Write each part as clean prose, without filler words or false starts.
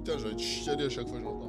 putain, j'ai envie de chialer à chaque fois que j'entends.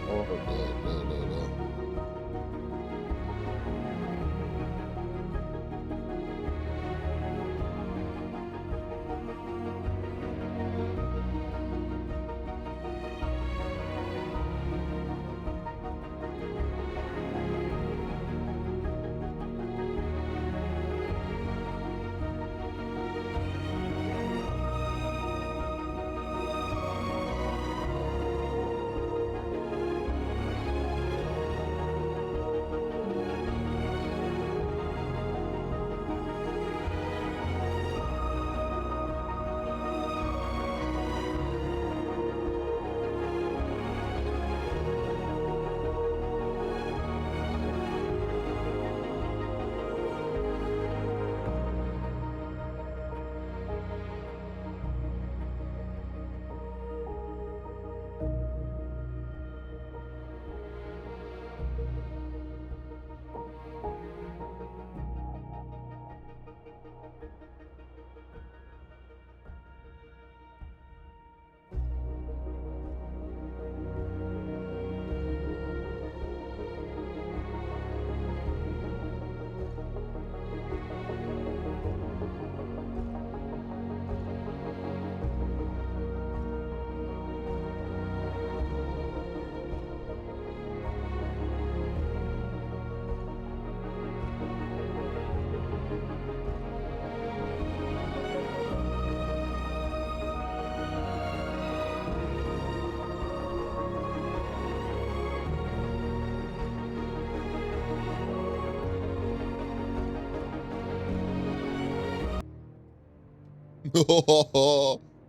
Oh là là là là.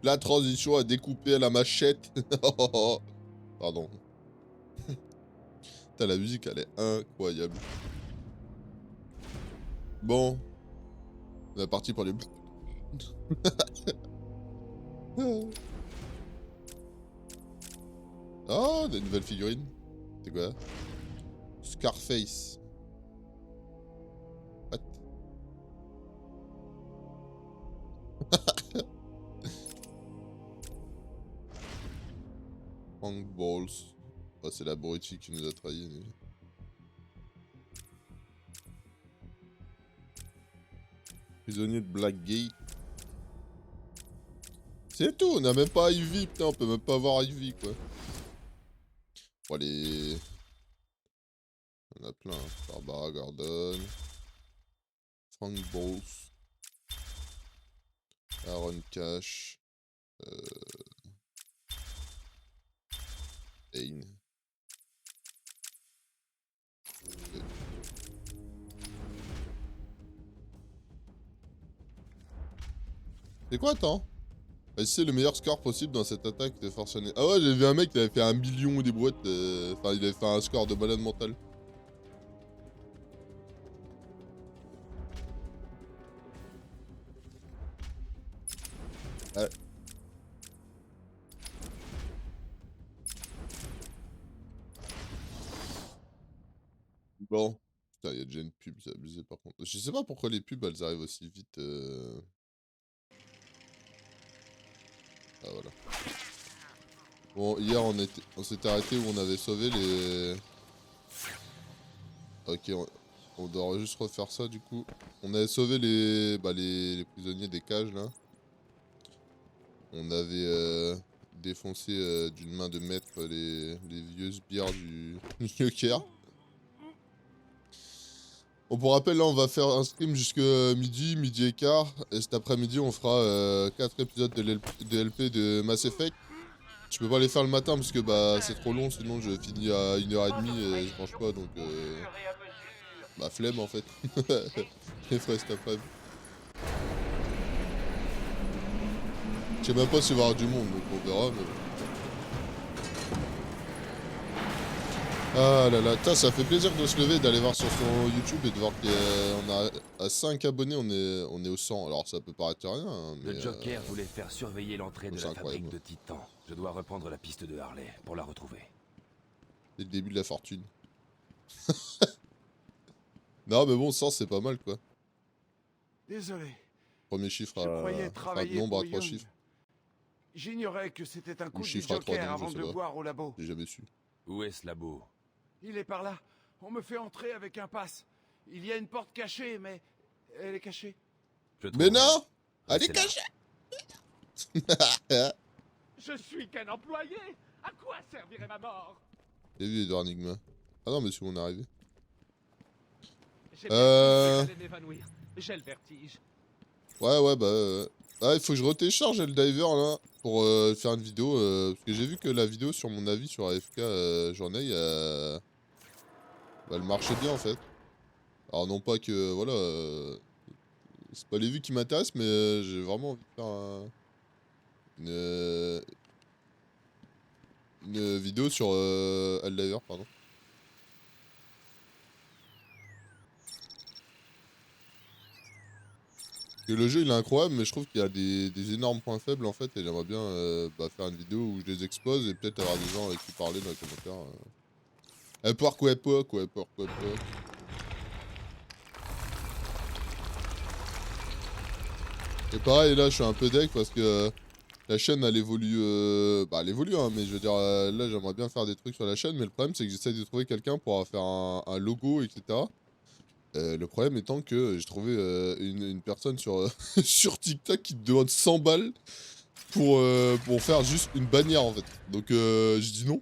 La transition à découper à la machette. Pardon. Putain, la musique, elle est incroyable. Bon. On est parti pour les... Oh, des nouvelles figurines. C'est quoi? Scarface. What? Frank Balls. Oh, c'est l'abruti qui nous a trahis. Lui. Prisonnier de Blackgate. C'est tout, on a même pas Ivy, putain, on peut même pas voir Ivy, quoi. Bon, allez... On a plein, hein. Barbara Gordon. Frank Balls. Aaron Cash. Ain. C'est quoi, attends? C'est le meilleur score possible dans cette attaque de forcené. Ah ouais, j'ai vu un mec qui avait fait 1 million des brouettes. Enfin, il avait fait un score de malade mental. Ouais. Bon. Putain, il y a déjà une pub, c'est abusé par contre. Je sais pas pourquoi les pubs, elles arrivent aussi vite. Ah voilà. Bon, hier on s'était arrêté où on avait sauvé les... Ok, on doit juste refaire ça du coup. On avait sauvé les prisonniers des cages là. On avait défoncé d'une main de maître les vieux sbires du Joker. Bon, pour rappel, là, on va faire un stream jusque midi et quart. Et cet après-midi, on fera 4 épisodes de LP de Mass Effect. Je peux pas les faire le matin parce que bah c'est trop long, sinon je finis à 1h30 et je mange pas donc bah flemme en fait. Je les ferai cet après-midi. Je sais même pas s'il va y avoir du monde donc on verra mais... Ah là là, ça fait plaisir de se lever, d'aller voir sur son YouTube et de voir qu'on a à 5 abonnés, on est au 100. Alors ça peut paraître rien, hein, mais Le Joker voulait faire surveiller l'entrée de c'est la fabrique incroyable. de Titan. Je dois reprendre la piste de Harley pour la retrouver. C'est le début de la fortune. Non mais bon, 100 c'est pas mal quoi. Désolé, Premier chiffre je croyais enfin travailler nombre pour à 3 Young. chiffres. J'ignorais que c'était un Ou coup du chiffre à 3 Joker donc je avant sais de le pas. voir au labo. J'ai jamais su. Où est ce labo? Il est par là. On me fait entrer avec un pass. Il y a une porte cachée, mais elle est cachée. Je Mais trouverai. non! Elle est Restez là. cachée! Je suis qu'un employé. À quoi servirait ma mort? J'ai vu Edouard Enigma. Ah non mais c'est bon, on est arrivé. J'ai bien cru que j'allais m'évanouir. J'ai le vertige. Ouais bah... Ah il faut que je retélécharge le diver là pour faire une vidéo parce que j'ai vu que la vidéo sur mon avis sur AFK journée bah, elle marchait bien en fait. Alors non pas que voilà c'est pas les vues qui m'intéressent mais j'ai vraiment envie de faire une vidéo sur Helldiver pardon. Et le jeu il est incroyable mais je trouve qu'il y a des énormes points faibles en fait et j'aimerais bien bah, faire une vidéo où je les expose et peut-être avoir des gens avec qui parler dans les commentaires. Pourquoi pas. Et pareil là je suis un peu deg parce que la chaîne elle évolue, bah elle évolue hein mais je veux dire là j'aimerais bien faire des trucs sur la chaîne mais le problème c'est que j'essaie de trouver quelqu'un pour faire un logo etc. Le problème étant que j'ai trouvé une personne sur, sur TikTok qui te demande 100 balles pour faire juste une bannière en fait. Donc je dis non.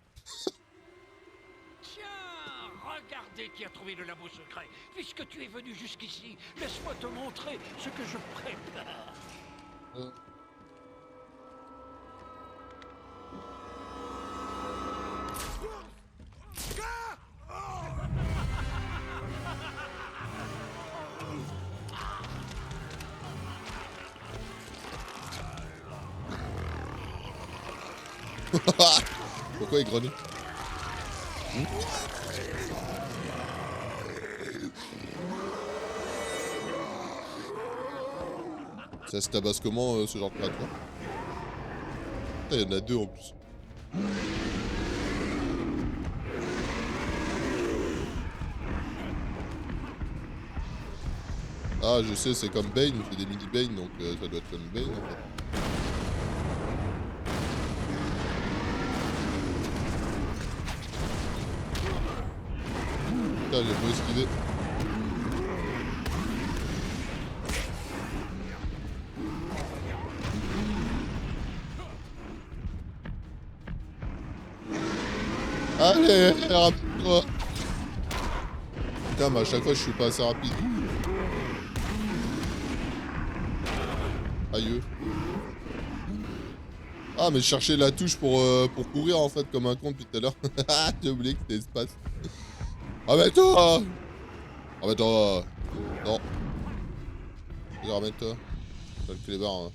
Tiens, regardez qui a trouvé le labo secret. Puisque tu es venu jusqu'ici, laisse-moi te montrer ce que je prépare. Pourquoi il grenouille Ça se tabasse comment ce genre de créature? Il y en a deux en plus. Ah je sais c'est comme Bane, il fait des mini Bane donc ça doit être comme Bane en fait. Putain j'ai pas esquivé. Allez, rapide-toi. Putain mais à chaque fois je suis pas assez rapide. Aïe. Ah mais je cherchais la touche pour courir en fait comme un con depuis tout à l'heure. J'ai oublié que c'était espace. Ramène-toi. Ramène-toi. Non. Vas-y ramène-toi. T'as le clébard hein.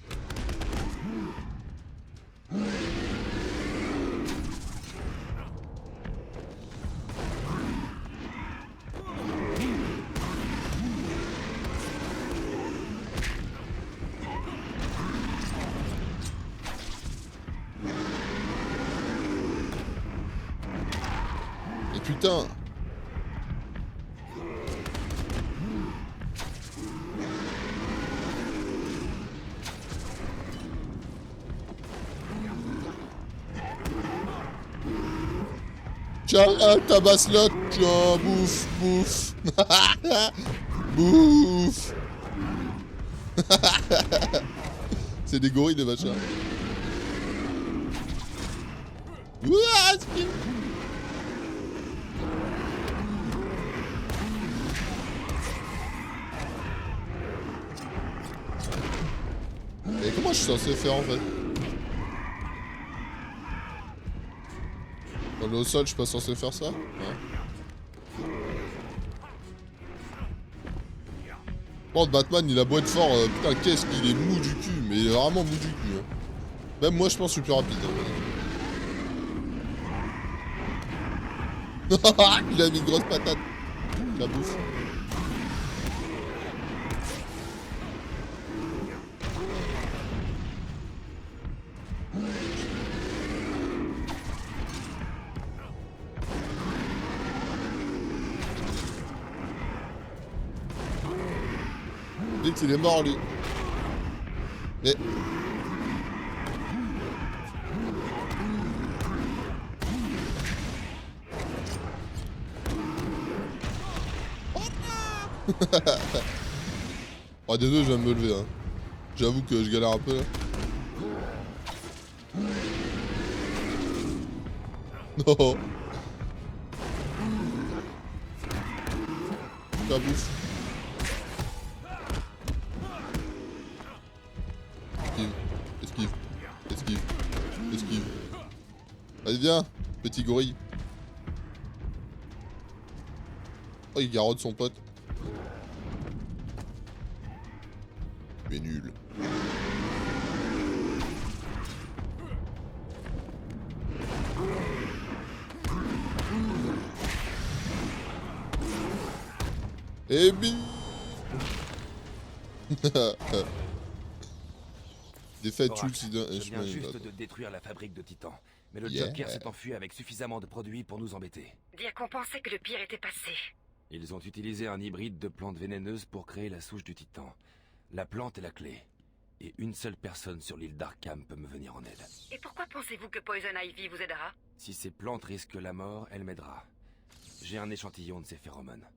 Et putain. Tiens, tabasse l'autre, tiens, bouffe, bouffe. Bouffe. C'est des gorilles les machins. Ouah, et comment je suis censé faire en fait? On est au sol, je suis pas censé faire ça? Ouais. Bon, Batman, il a beau être fort, putain, qu'est-ce qu'il est mou du cul, mais il est vraiment mou du cul. Hein. Même moi, je pense que je suis plus rapide. Hein. Il a mis une grosse patate. La bouffe. Dès qu'il est mort, lui. Mais... Oh, désolé, je viens de me lever. Hein. J'avoue que je galère un peu là. Non. La bouffe. Esquive. Esquive. Esquive. Esquive. Allez, viens, petit gorille. Oh, il garotte son pote. Mais nul. Et bim. Défaite Oracle, Tulsidon. je viens juste de détruire la fabrique de Titan. Mais le Joker s'est enfui avec suffisamment de produits pour nous embêter. Bien qu'on pensait que le pire était passé. Ils ont utilisé un hybride de plantes vénéneuses pour créer la souche du Titan. La plante est la clé. Et une seule personne sur l'île d'Arkham peut me venir en aide. Et pourquoi pensez-vous que Poison Ivy vous aidera? Si ces plantes risquent la mort, elle m'aidera. J'ai un échantillon de ces phéromones.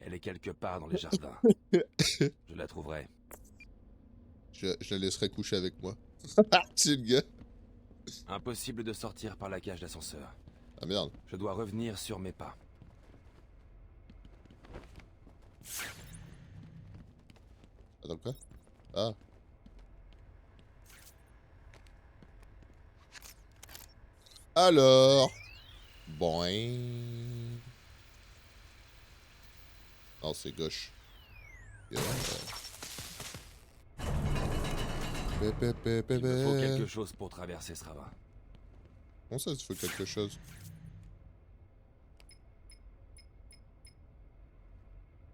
Elle est quelque part dans les jardins. Je la trouverai. Je la laisserai coucher avec moi. C'est le gars. Impossible de sortir par la cage d'ascenseur. Ah merde. Je dois revenir sur mes pas. Attends quoi? Ah. Alors. Boing. Non, c'est gauche. Yeah. Il me faut quelque chose pour traverser ce ravin. Comment ça, il faut quelque chose?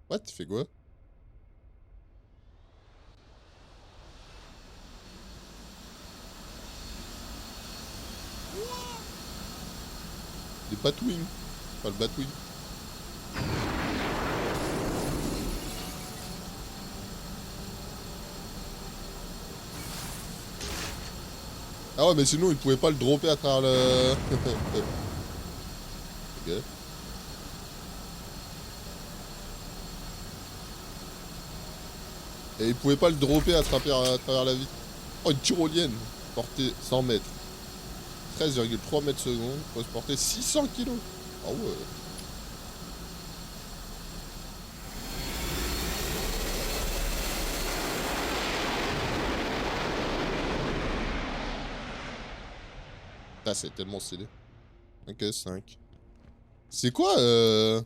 What? Tu fais quoi? Des Batwing. Pas le Batwing. Ah ouais, mais sinon, il pouvait pas le dropper à travers le... Ok. Et il pouvait pas le dropper à travers la vitre. Oh, une tyrolienne. Portée 100 mètres. 13,3 mètres secondes. Faut se porter 600 kilos. Ah ouais. Ah, c'est tellement stylé. Ok, 5. C'est quoi le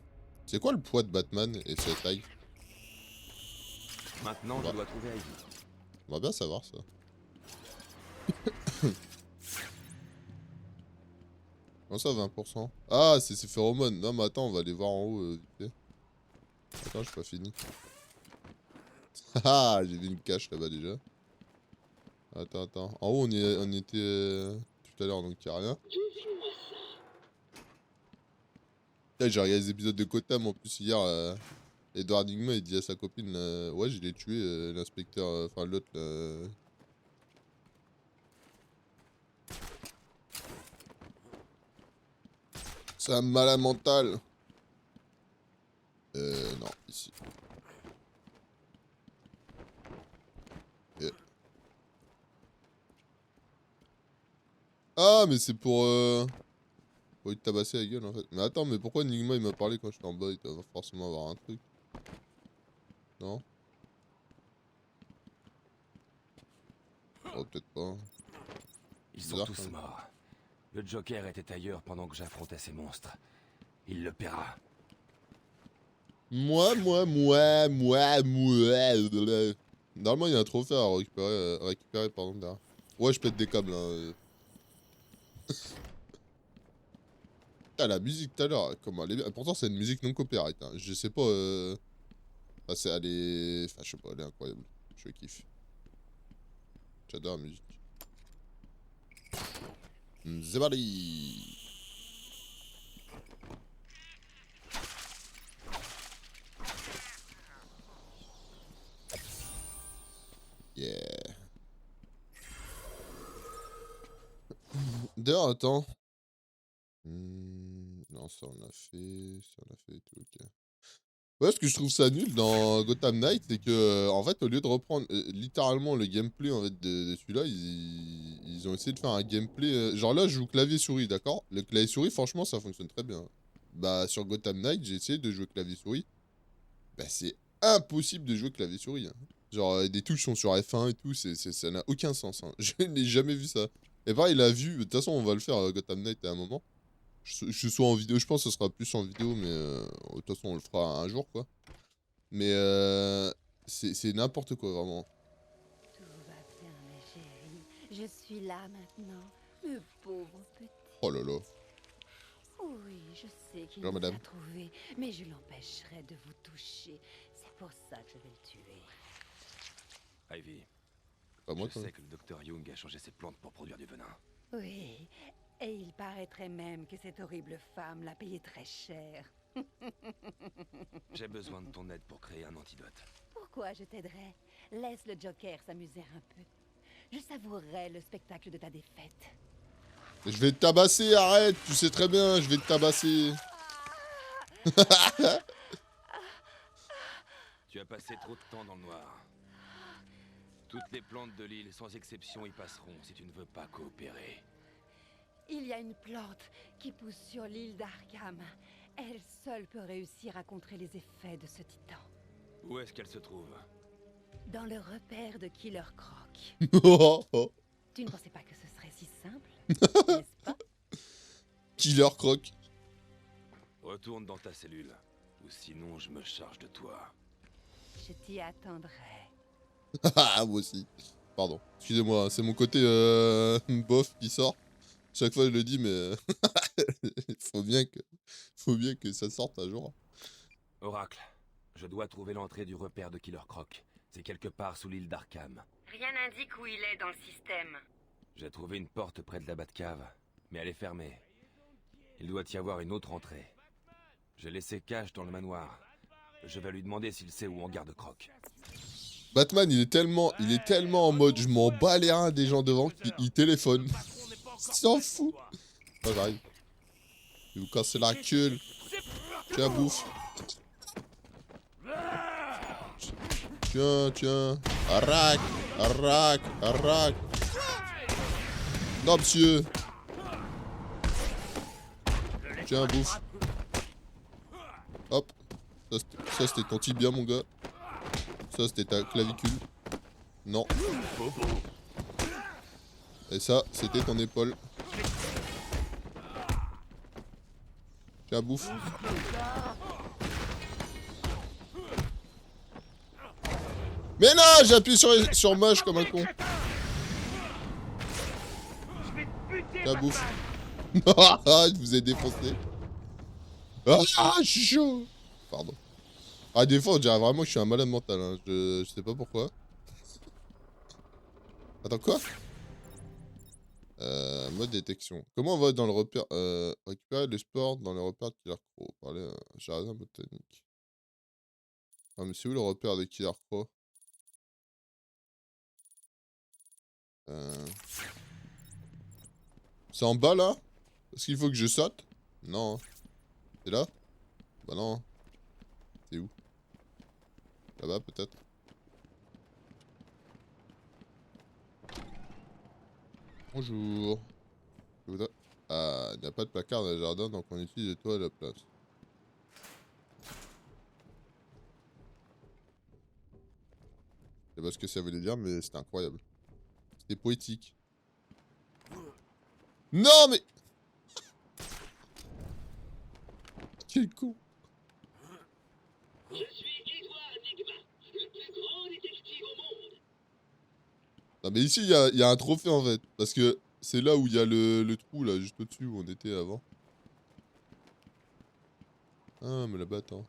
poids de Batman et sa taille? Maintenant, je dois trouver Ivy. On va bien savoir ça. Comment ça, 20%? Ah, c'est ses phéromones. Non, mais attends, on va aller voir en haut vite fait. Attends, j'ai pas fini. Ah, j'ai vu une cache là-bas déjà. Attends. En haut, on était tout à l'heure, donc y'a rien. Là, j'ai regardé les épisodes de Gotham en plus hier. Edward Nygma, il dit à sa copine, ouais, je l'ai tué, l'inspecteur, enfin l'autre. C'est un malade mental. Non, ici. Ah, mais c'est pour lui tabasser la gueule en fait. Mais attends, mais pourquoi Nygma il m'a parlé quand j'étais en bas? Il doit forcément avoir un truc. Non? Oh, peut-être pas. Ils sont Bizarre, tous quand même. morts. Le Joker était ailleurs pendant que j'affrontais ces monstres. Il le paiera. Moi. Normalement, il y a un trophée à récupérer pardon, derrière. Ouais, je pète des câbles. Hein. Putain, la musique tout à l'heure, comment elle est bien. Pourtant, c'est une musique non copyright. Hein. Je sais pas. Enfin, elle est. Enfin, je sais pas, elle est incroyable. Je kiffe. J'adore la musique. C'est parti. Yeah. D'ailleurs, attends. Non, ça on a fait. Ça on a fait et tout, ok. Ouais, ce que je trouve ça nul dans Gotham Knight, c'est que, en fait, au lieu de reprendre littéralement le gameplay en fait, de celui-là, ils ont essayé de faire un gameplay. Genre là, je joue clavier-souris, d'accord? Le clavier-souris, franchement, ça fonctionne très bien. Bah, sur Gotham Knight, j'ai essayé de jouer clavier-souris. Bah, c'est impossible de jouer clavier-souris. Hein. Genre, des touches sont sur F1 et tout, ça n'a aucun sens. Hein. Je n'ai jamais vu ça. Et pareil, il a vu, de toute façon, on va le faire Gotham Knight à un moment. Je sois en vidéo, je pense que ce sera plus en vidéo, mais de toute façon, on le fera un jour, quoi. Mais c'est n'importe quoi, vraiment. Tout va bien, mes chéris. Je suis là maintenant, le pauvre petit. Oh là là. Oui, je sais qu'il Bonjour, nous madame. a trouvés, mais je l'empêcherai de vous toucher. C'est pour ça que je vais le tuer. Ivy, Pas moi, je toi. sais que le docteur Young a changé ses plantes pour produire du venin. Oui, et il paraîtrait même que cette horrible femme l'a payé très cher. J'ai besoin de ton aide pour créer un antidote. Pourquoi je t'aiderais? Laisse le Joker s'amuser un peu. Je savourerai le spectacle de ta défaite. Je vais te tabasser, arrête. Tu sais très bien, je vais te tabasser. Tu as passé trop de temps dans le noir. Toutes les plantes de l'île, sans exception, y passeront si tu ne veux pas coopérer. Il y a une plante qui pousse sur l'île d'Arkham. Elle seule peut réussir à contrer les effets de ce titan. Où est-ce qu'elle se trouve? Dans le repère de Killer Croc. Oh, oh. Tu ne pensais pas que ce serait si simple, n'est-ce pas? Killer Croc. Retourne dans ta cellule, ou sinon je me charge de toi. Je t'y attendrai. Ah, moi aussi. Pardon. Excusez-moi, c'est mon côté bof qui sort. Chaque fois je le dis, mais faut bien que ça sorte un jour. Oracle, je dois trouver l'entrée du repère de Killer Croc. C'est quelque part sous l'île d'Arkham. Rien n'indique où il est dans le système. J'ai trouvé une porte près de la Batcave, mais elle est fermée. Il doit y avoir une autre entrée. J'ai laissé Cash dans le manoir. Je vais lui demander s'il sait où on garde Croc. Batman, il est tellement en mode je m'en bats les reins des gens devant qu'il téléphone. Il s'en fout. Ah, j'arrive. Je vais vous casser la gueule. Tiens, bouffe. Tiens. Arrac. Non, monsieur. Tiens, bouffe. Hop. Ça, c'était ton tibia, mon gars. Ça, c'était ta clavicule. Non. Et ça, c'était ton épaule. Tiens, bouffe. Mais non, j'ai appuyé sur moche comme un con. Tiens, bouffe. Je vous ai défoncé. Ah, je suis chaud. Pardon. Ah, des fois, on dirait vraiment que je suis un malade mental. Hein. Je sais pas pourquoi. Attends, quoi? Mode détection. Comment on va dans le repère? Récupérer les sports dans le repère de Killer Croc. Parler à jardin botanique. Ah, mais c'est où le repère de Killer Croc? C'est en bas là? Est-ce qu'il faut que je saute? Non. C'est là? Bah non. C'est où? Là-bas peut-être? Bonjour. Ah, il n'y a pas de placard dans le jardin, donc on utilise les toits à la place. Je sais pas ce que ça voulait dire, mais c'était incroyable. C'était poétique. Non, mais... Quel con. Je suis Edward Nigma, le plus grand détective au monde. Non mais ici il y a un trophée en fait. Parce que c'est là où il y a le trou là, juste au-dessus où on était avant. Ah mais là-bas attends.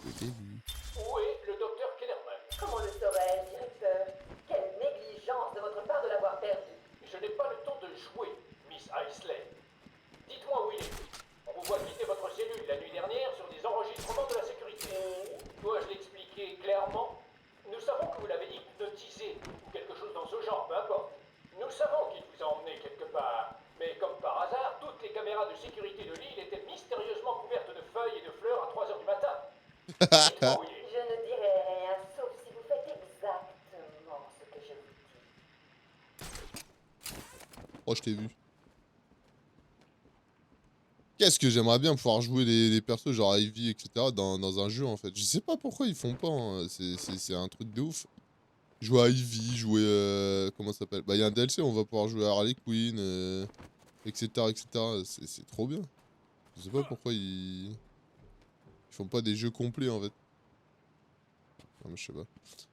Je t'ai vu. Où est le docteur Kellerman? Comment le saurais-je, directeur? Quelle négligence de votre part de l'avoir perdu. Je n'ai pas le temps de jouer, Miss Isley. Dites-moi où il est. On vous voit quitter votre cellule la nuit dernière sur des enregistrements de la sécurité. Dois-je l'expliquer clairement? Nous savons que vous l'avez hypnotisé, ou quelque chose dans ce genre, peu importe. Nous savons qu'il vous a emmené quelque part. Mais comme par hasard, toutes les caméras de sécurité de l'île étaient mystérieusement couvertes de feuilles et de fleurs à 3 h du matin. Dites-moi où il est. Je ne dirai rien, sauf si vous faites exactement ce que je vous dis. Oh je t'ai vu. Qu'est-ce que j'aimerais bien pouvoir jouer les persos genre Ivy etc dans un jeu en fait. Je sais pas pourquoi ils font pas, hein. C'est un truc de ouf. Jouer à Ivy, jouer comment ça s'appelle? Bah il y a un DLC, on va pouvoir jouer à Harley Quinn, etc etc. C'est trop bien. Je sais pas pourquoi ils font pas des jeux complets en fait. Non mais je sais pas.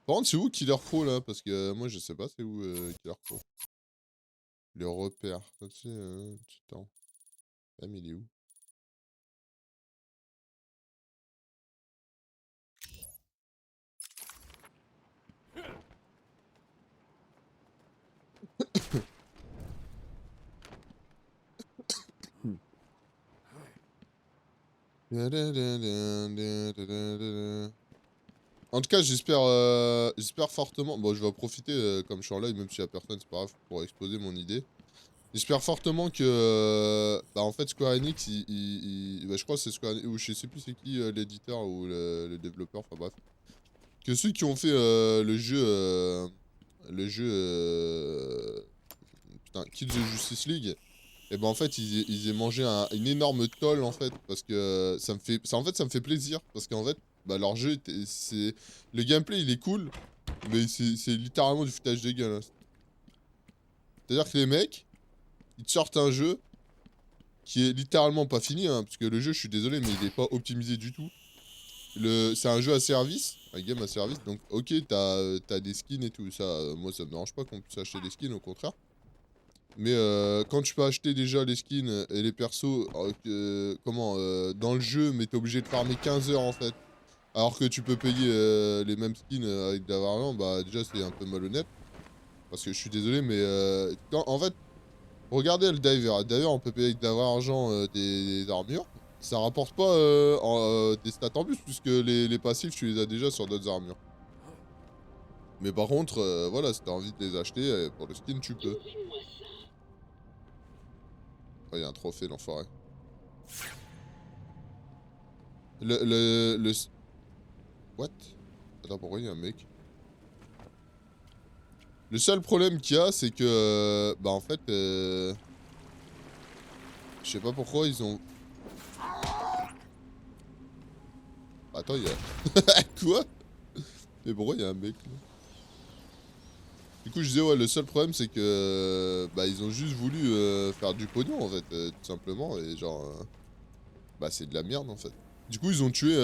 Par contre c'est où Killer Crow là? Parce que moi je sais pas c'est où Killer Crow. Le repère. Tu sais, putain. Ah mais il est où? En tout cas, j'espère fortement. Bon, je vais en profiter comme je suis en live, même s'il y a personne, c'est pas grave, pour exposer mon idée. J'espère fortement que, bah, en fait, Square Enix, bah, je crois que c'est Square Enix, ou je sais plus c'est qui l'éditeur ou le développeur, enfin bref. Que ceux qui ont fait le jeu, putain, Kill the Justice League. Et ben en fait ils aient mangé une énorme tôle en fait parce que ça me fait plaisir parce qu'en fait bah leur jeu c'est le gameplay il est cool mais c'est littéralement du foutage de gueule. Hein. C'est-à-dire que les mecs ils te sortent un jeu qui est littéralement pas fini hein, parce que le jeu je suis désolé mais il est pas optimisé du tout. C'est un jeu à service, un game à service donc OK, t'as des skins et tout ça moi ça me dérange pas qu'on puisse acheter des skins au contraire. Mais quand tu peux acheter déjà les skins et les persos dans le jeu, mais t'es obligé de farmer 15 heures en fait, alors que tu peux payer les mêmes skins avec de l'argent, bah déjà c'est un peu malhonnête. Parce que je suis désolé, mais en fait, regardez le diver. Diver, on peut payer avec de l'argent des armures. Ça rapporte pas des stats en plus, puisque les passifs, tu les as déjà sur d'autres armures. Mais par contre, voilà, si t'as envie de les acheter, pour le skin, tu peux. Oh, y a un trophée, l'enfoiré. What? Attends, pourquoi y a un mec? Le seul problème qu'il y a, c'est que... bah, en fait... je sais pas pourquoi ils ont... Attends, il y a... Quoi? Mais pourquoi il y a un mec, là? Du coup, je disais, ouais, le seul problème, c'est que... bah, ils ont juste voulu faire du pognon, en fait, tout simplement. Et genre... bah, c'est de la merde, en fait. Du coup, ils ont tué...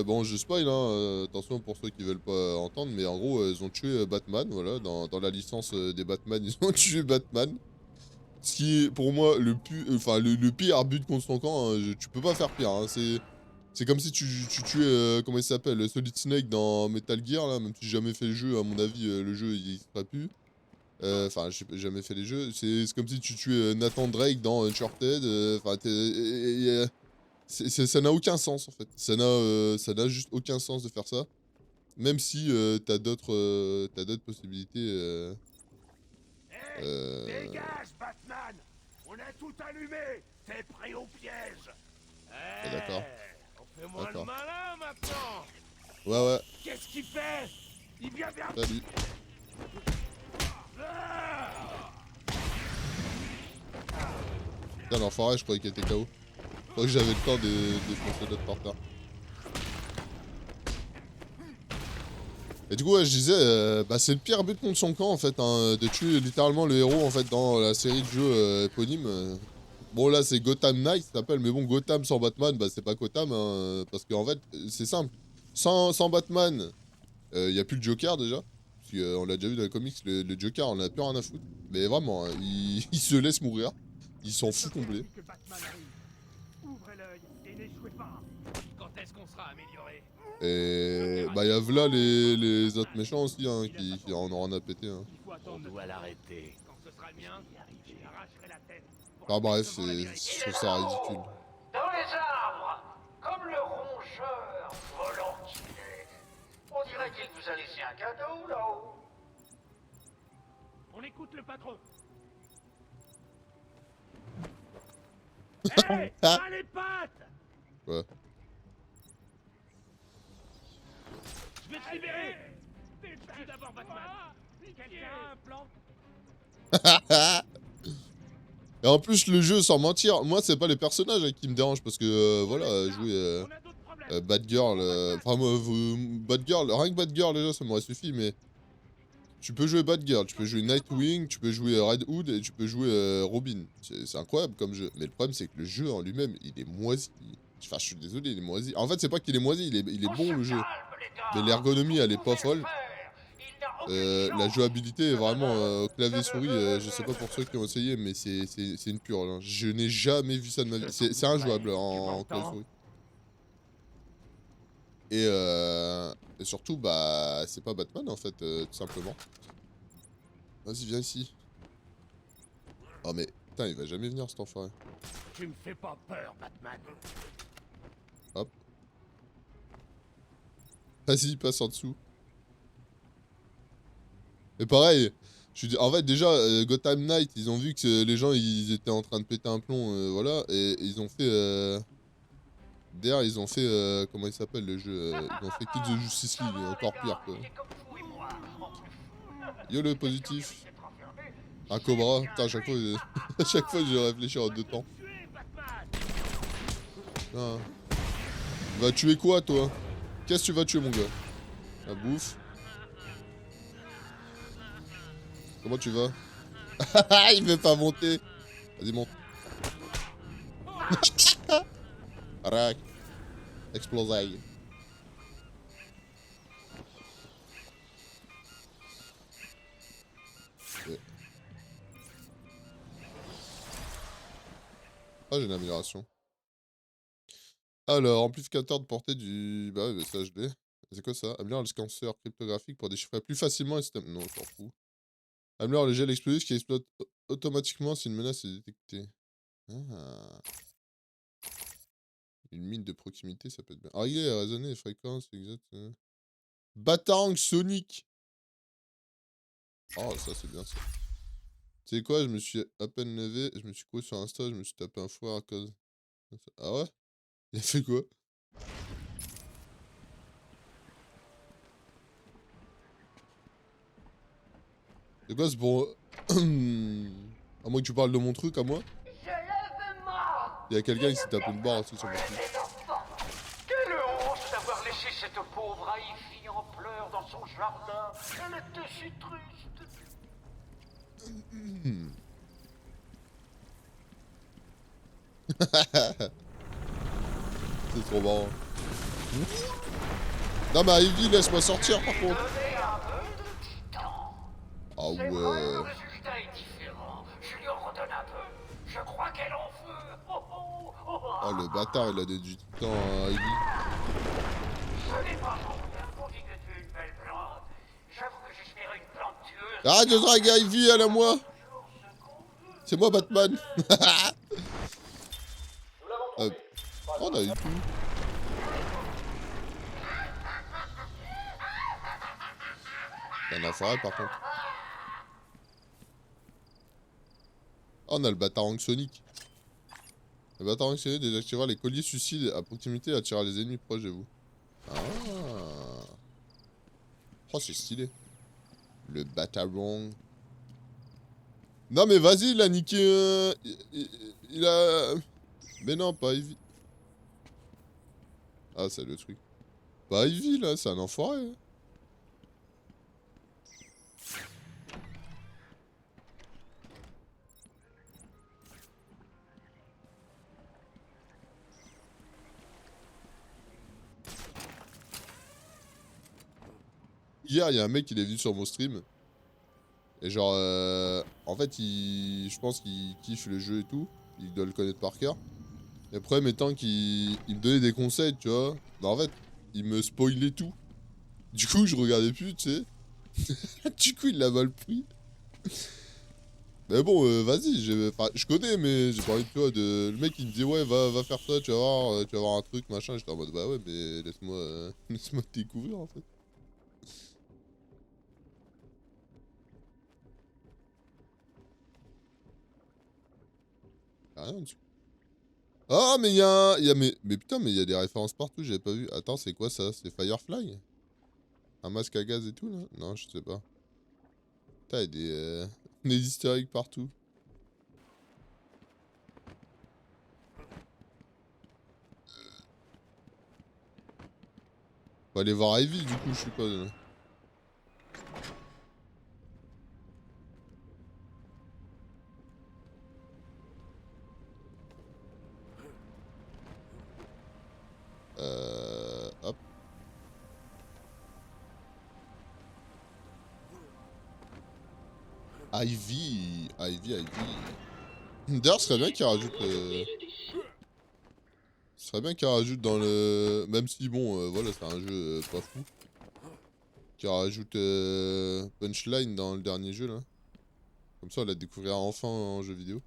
bon, je spoil, hein, attention pour ceux qui veulent pas entendre, mais en gros, ils ont tué Batman, voilà. Dans la licence des Batman, ils ont tué Batman. Ce qui est, pour moi, le pire but contre son camp. Hein, tu peux pas faire pire, hein, c'est comme si tu tuais, comment il s'appelle, Solid Snake dans Metal Gear, là, même si j'ai jamais fait le jeu, à mon avis, le jeu, il sera plus. Enfin, j'ai jamais fait les jeux. C'est comme si tu tuais Nathan Drake dans Uncharted. Enfin, ça n'a aucun sens, en fait. Ça n'a juste aucun sens de faire ça. Même si t'as d'autres possibilités. Dégage, Batman! On a tout allumé! T'es prêt au piège! Ah, d'accord. On fait moins le malin maintenant! Ouais. Qu'est-ce qu'il fait? Il vient vers... Salut. Putain, l'enfoiré, je croyais qu'il était KO. Je croyais que j'avais le temps de défoncer d'autres par terre. Et du coup, ouais, je disais, bah, c'est le pire but contre son camp, en fait, hein, de tuer littéralement le héros, en fait, dans la série de jeux éponyme. Bon, là, c'est Gotham Knight, ça s'appelle. Mais bon, Gotham sans Batman, bah, c'est pas Gotham. Hein, parce qu'en fait, c'est simple. Sans Batman, il y a plus le Joker, déjà. Parce qu'on l'a déjà vu dans les comics, le Joker, on a plus rien à foutre. Mais vraiment, hein, il se laisse mourir. Il s'en fout complet. Quand est-ce qu'on sera amélioré? Et bah, il y a là les autres méchants aussi, hein, qui en auront rien à péter. Hein. On doit l'arrêter. Quand ce sera le mien, j'y arracherai la tête. Enfin bref, je trouve ça ridicule. Dans les arbres, comme le rongeur volant qu'il est. On dirait qu'il vous a laissé un cadeau là-haut. On écoute le patron. Hé, Ah. pas les pattes. Ouais. Je vais te libérer. Tout d'abord, Batman. Quelqu'un a un plan? Et en plus, le jeu, sans mentir, moi, c'est pas les personnages qui me dérangent. Parce que, voilà, jouer On a d'autres problèmes. Batgirl... Enfin, moi, Batgirl, rien que Batgirl, déjà, ça m'aurait suffi, mais... Tu peux jouer Batgirl, tu peux jouer Nightwing, tu peux jouer Red Hood et tu peux jouer Robin. C'est incroyable comme jeu. Mais le problème, c'est que le jeu en lui-même, il est moisi. Enfin, je suis désolé, il est moisi. En fait, c'est pas qu'il est moisi, il est bon, le jeu. Mais l'ergonomie, elle est pas folle. La jouabilité est vraiment au clavier-souris. Je sais pas pour ceux qui ont essayé, mais c'est une purge. Hein. Je n'ai jamais vu ça de ma vie. C'est injouable en clavier-souris. Et surtout, bah, c'est pas Batman en fait, tout simplement. Vas-y, viens ici. Oh, mais putain, il va jamais venir cet enfoiré. Tu me fais pas peur, Batman. Hop. Vas-y, passe en dessous. Et pareil, en fait, déjà, Gotham Knight, ils ont vu que les gens, ils étaient en train de péter un plomb, voilà, et ils ont fait... D'ailleurs, ils ont fait... comment il s'appelle le jeu Ils ont fait Kids of Justice League, encore pire, quoi. Yo, le positif. Un cobra. Putain, à chaque fois, à chaque fois, je réfléchis en deux temps. Ah. Tu vas tuer quoi, toi? Qu'est-ce que tu vas tuer, mon gars? La bouffe. Comment tu vas? Il veut pas monter. Vas-y, monte. Rack. Explosaille. Ouais. Ah, j'ai une amélioration. Alors, amplificateur de portée du... Bah oui, bah ça, je l'ai. C'est quoi ça? Améliore le scanner cryptographique pour déchiffrer plus facilement les systèmes... Non, je m'en fous. Améliore le gel explosif qui explose automatiquement si une menace est détectée. Ah. Une mine de proximité, ça peut être bien. Régler et raisonner les fréquences, exact. Batarang Sonic. Oh, ça, c'est bien ça. Tu sais quoi, je me suis à peine levé, je me suis couru sur Insta, je me suis tapé un foire à cause. Ah ouais? Il a fait quoi? C'est quoi, c'est pour... à moins que tu parles de mon truc, à moi? Il y a quelqu'un qui s'est tapé une barre aussi sur mon truc. Quelle honte d'avoir laissé cette pauvre haïe fille en pleurs dans son jardin. Elle était si triste. C'est trop marrant. Non mais Ivy, laisse-moi sortir par contre. Ah ouais. Le résultat est différent. Je lui en redonne un peu. Je crois qu'elle en veut. Oh le bâtard, il a du temps à Ivy. Ce n'est pas mon bien qu'on dit que tu es une belle plante. J'avoue que j'espérais une plante tueuse. Arrête de draguer Ivy, elle à moi. C'est moi Batman. Oh, on a eu tout. C'est un enfoiré par contre. Oh, on a le Batarang Sonic. Le Batarang Sonic désactivera les colliers suicides à proximité et attirera les ennemis proches de vous. Ah. Oh, c'est stylé. Le Batarang. Non mais vas-y, il a niqué... il a... Mais non, pas Ivy. Ah, c'est le truc. Pas Ivy, là, c'est un enfoiré. Hein. hier, il y a un mec qui est venu sur mon stream. Et genre, en fait, je pense qu'il kiffe le jeu et tout. Il doit le connaître par cœur. Et après, mettant qu'il me donnait des conseils, tu vois. Bah en fait, il me spoilait tout. Du coup, je regardais plus, tu sais. Du coup, il l'a mal pris. Mais bon, vas-y, je connais, mais j'ai pas envie de, tu vois, de... Le mec, il me dit, ouais, va faire ça, tu vas voir un truc, machin. J'étais en mode, bah ouais, mais laisse-moi laisse-moi te découvrir, en fait. Y'a rien dessus. Ah, mais mais putain, mais il y a des références partout, j'avais pas vu. Attends, c'est quoi ça? C'est Firefly? Un masque à gaz et tout, là? Non, je sais pas. Putain, il y a des easter eggs partout. On va aller voir Ivy, du coup, je sais pas. Hop. Ivy. D'ailleurs, ce serait bien qu'il rajoute... Ce serait bien qu'il rajoute dans le... Même si, bon, voilà, c'est un jeu pas fou. Qu'il rajoute Punchline dans le dernier jeu, là. Comme ça, on la découvrira enfin en jeu vidéo.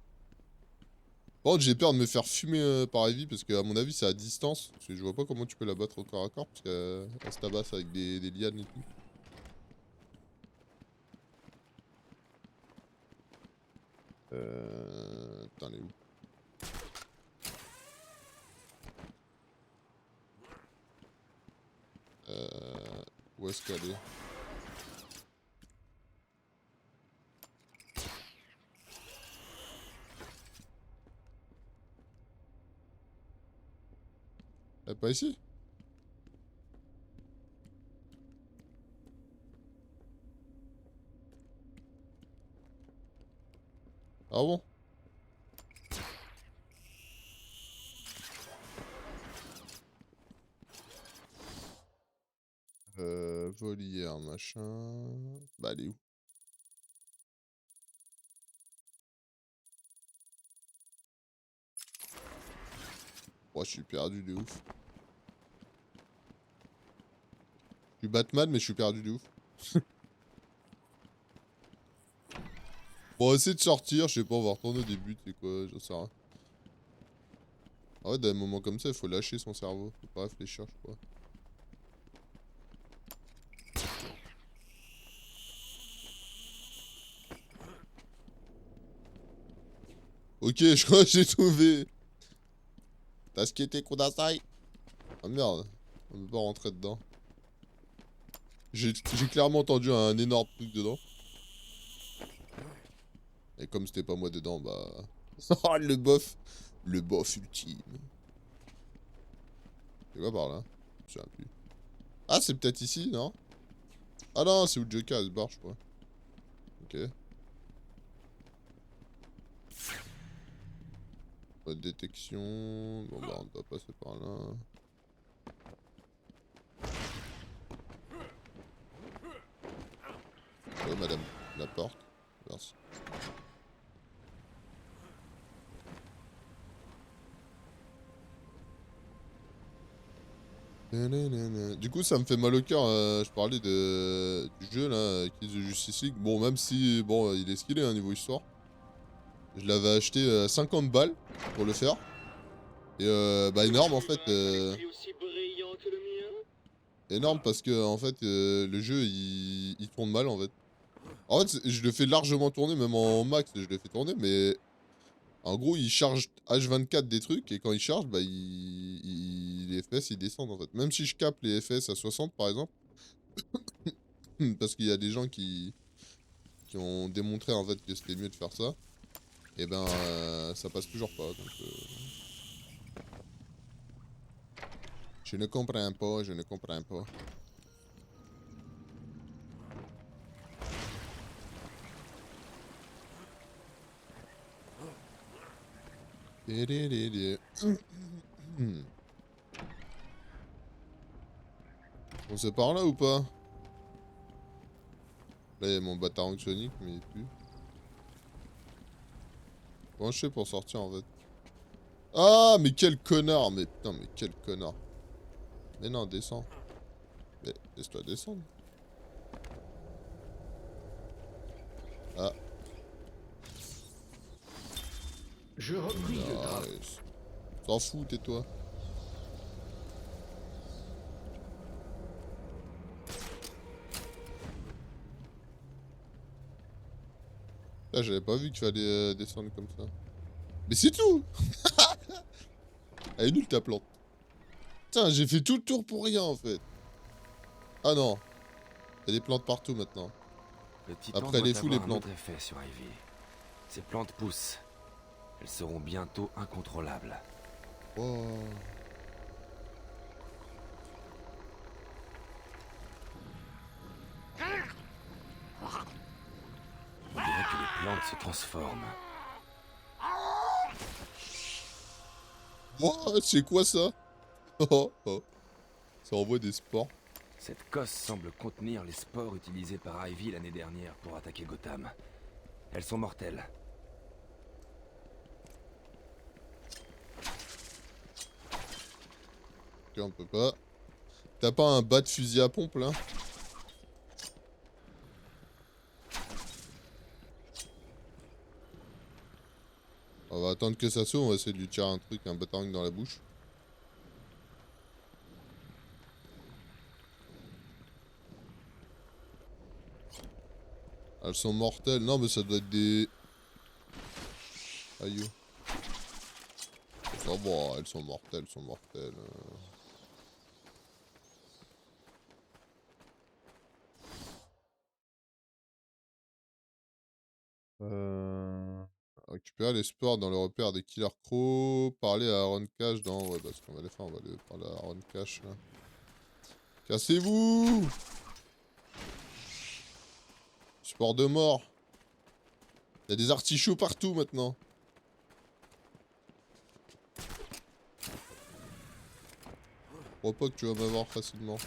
Par contre, j'ai peur de me faire fumer par Ivy, parce qu'à mon avis, c'est à distance. Parce que je vois pas comment tu peux la battre au corps à corps, parce qu'elle se tabasse avec des lianes et tout. Putain, elle est où? Où est-ce qu'elle est? Elle est pas ici? Ah bon? Volière, machin... Bah, elle est où? Oh, je suis perdu de ouf. Je suis Batman, mais je suis perdu de ouf. Bon, on va essayer de sortir, je sais pas, on va retourner au début, c'est quoi, j'en sais rien. Ah ouais, dans des moments comme ça, il faut lâcher son cerveau, faut pas réfléchir, je crois. Ok, je crois que j'ai trouvé. T'as ce qui était Kudasai. Ah merde, on peut pas rentrer dedans. J'ai clairement entendu un énorme truc dedans. Et comme c'était pas moi dedans, bah... Oh, le bof. Le bof ultime. C'est quoi par là? Je sais plus. Ah, c'est peut-être ici, non? Ah non, c'est où Joka se barre, je crois. Ok. Pas de détection. Bon bah, on doit passer par là. Ouais, madame. La porte. Merci. Du coup, ça me fait mal au cœur. Je parlais du jeu là, Kids the Justice League. Bon, même si, bon, il est skillé, hein, niveau histoire. Je l'avais acheté 50 balles pour le faire. Et bah, énorme en fait. Énorme parce que, en fait, le jeu il tourne mal en fait. En fait, je le fais largement tourner, même en max, je le fais tourner, mais. En gros, il charge H24 des trucs, et quand il charge, bah, les FPS ils descendent en fait. Même si je capte les FPS à 60 par exemple, parce qu'il y a des gens qui ont démontré en fait que c'était mieux de faire ça, et ben ça passe toujours pas. Donc, je ne comprends pas, je ne comprends pas. On se part là ou pas? Là, il y a mon Batarang Sonic, mais il est plus. Comment je fais pour sortir en fait? Ah, mais quel connard! Mais putain, mais quel connard! Mais non, descends. Mais laisse-toi descendre. Ah. Je repris le drapeau. Nice. S'en fout, tais-toi. Là, j'avais pas vu qu'il fallait descendre comme ça. Mais c'est tout! Elle est nulle ta plante. Putain, j'ai fait tout le tour pour rien en fait. Ah non. Il y a des plantes partout maintenant. Le titan Après, elle est doit fou, les avoir un plantes. autre effet sur Ivy. Ces plantes poussent. Elles seront bientôt incontrôlables. Oh. On dirait que les plantes se transforment. Oh, c'est quoi ça? Oh, oh. Ça envoie des spores. Cette cosse semble contenir les spores utilisés par Ivy l'année dernière pour attaquer Gotham. Elles sont mortelles. Ok, on peut pas. T'as pas un bas de fusil à pompe là? On va attendre que ça s'ouvre, on va essayer de lui tirer un truc, un batarang dans la bouche. Elles sont mortelles. Non mais ça doit être des... Aïe. Oh bon, elles sont mortelles, elles sont mortelles. Récupérer les spores dans le repère des Killer Crows. Parler à Aaron Cash dans... Ouais, bah, ce qu'on va aller faire, on va aller parler à Aaron Cash là. Cassez-vous! Sport de mort. Il y a des artichauts partout maintenant. Je crois pas que tu vas m'avoir facilement.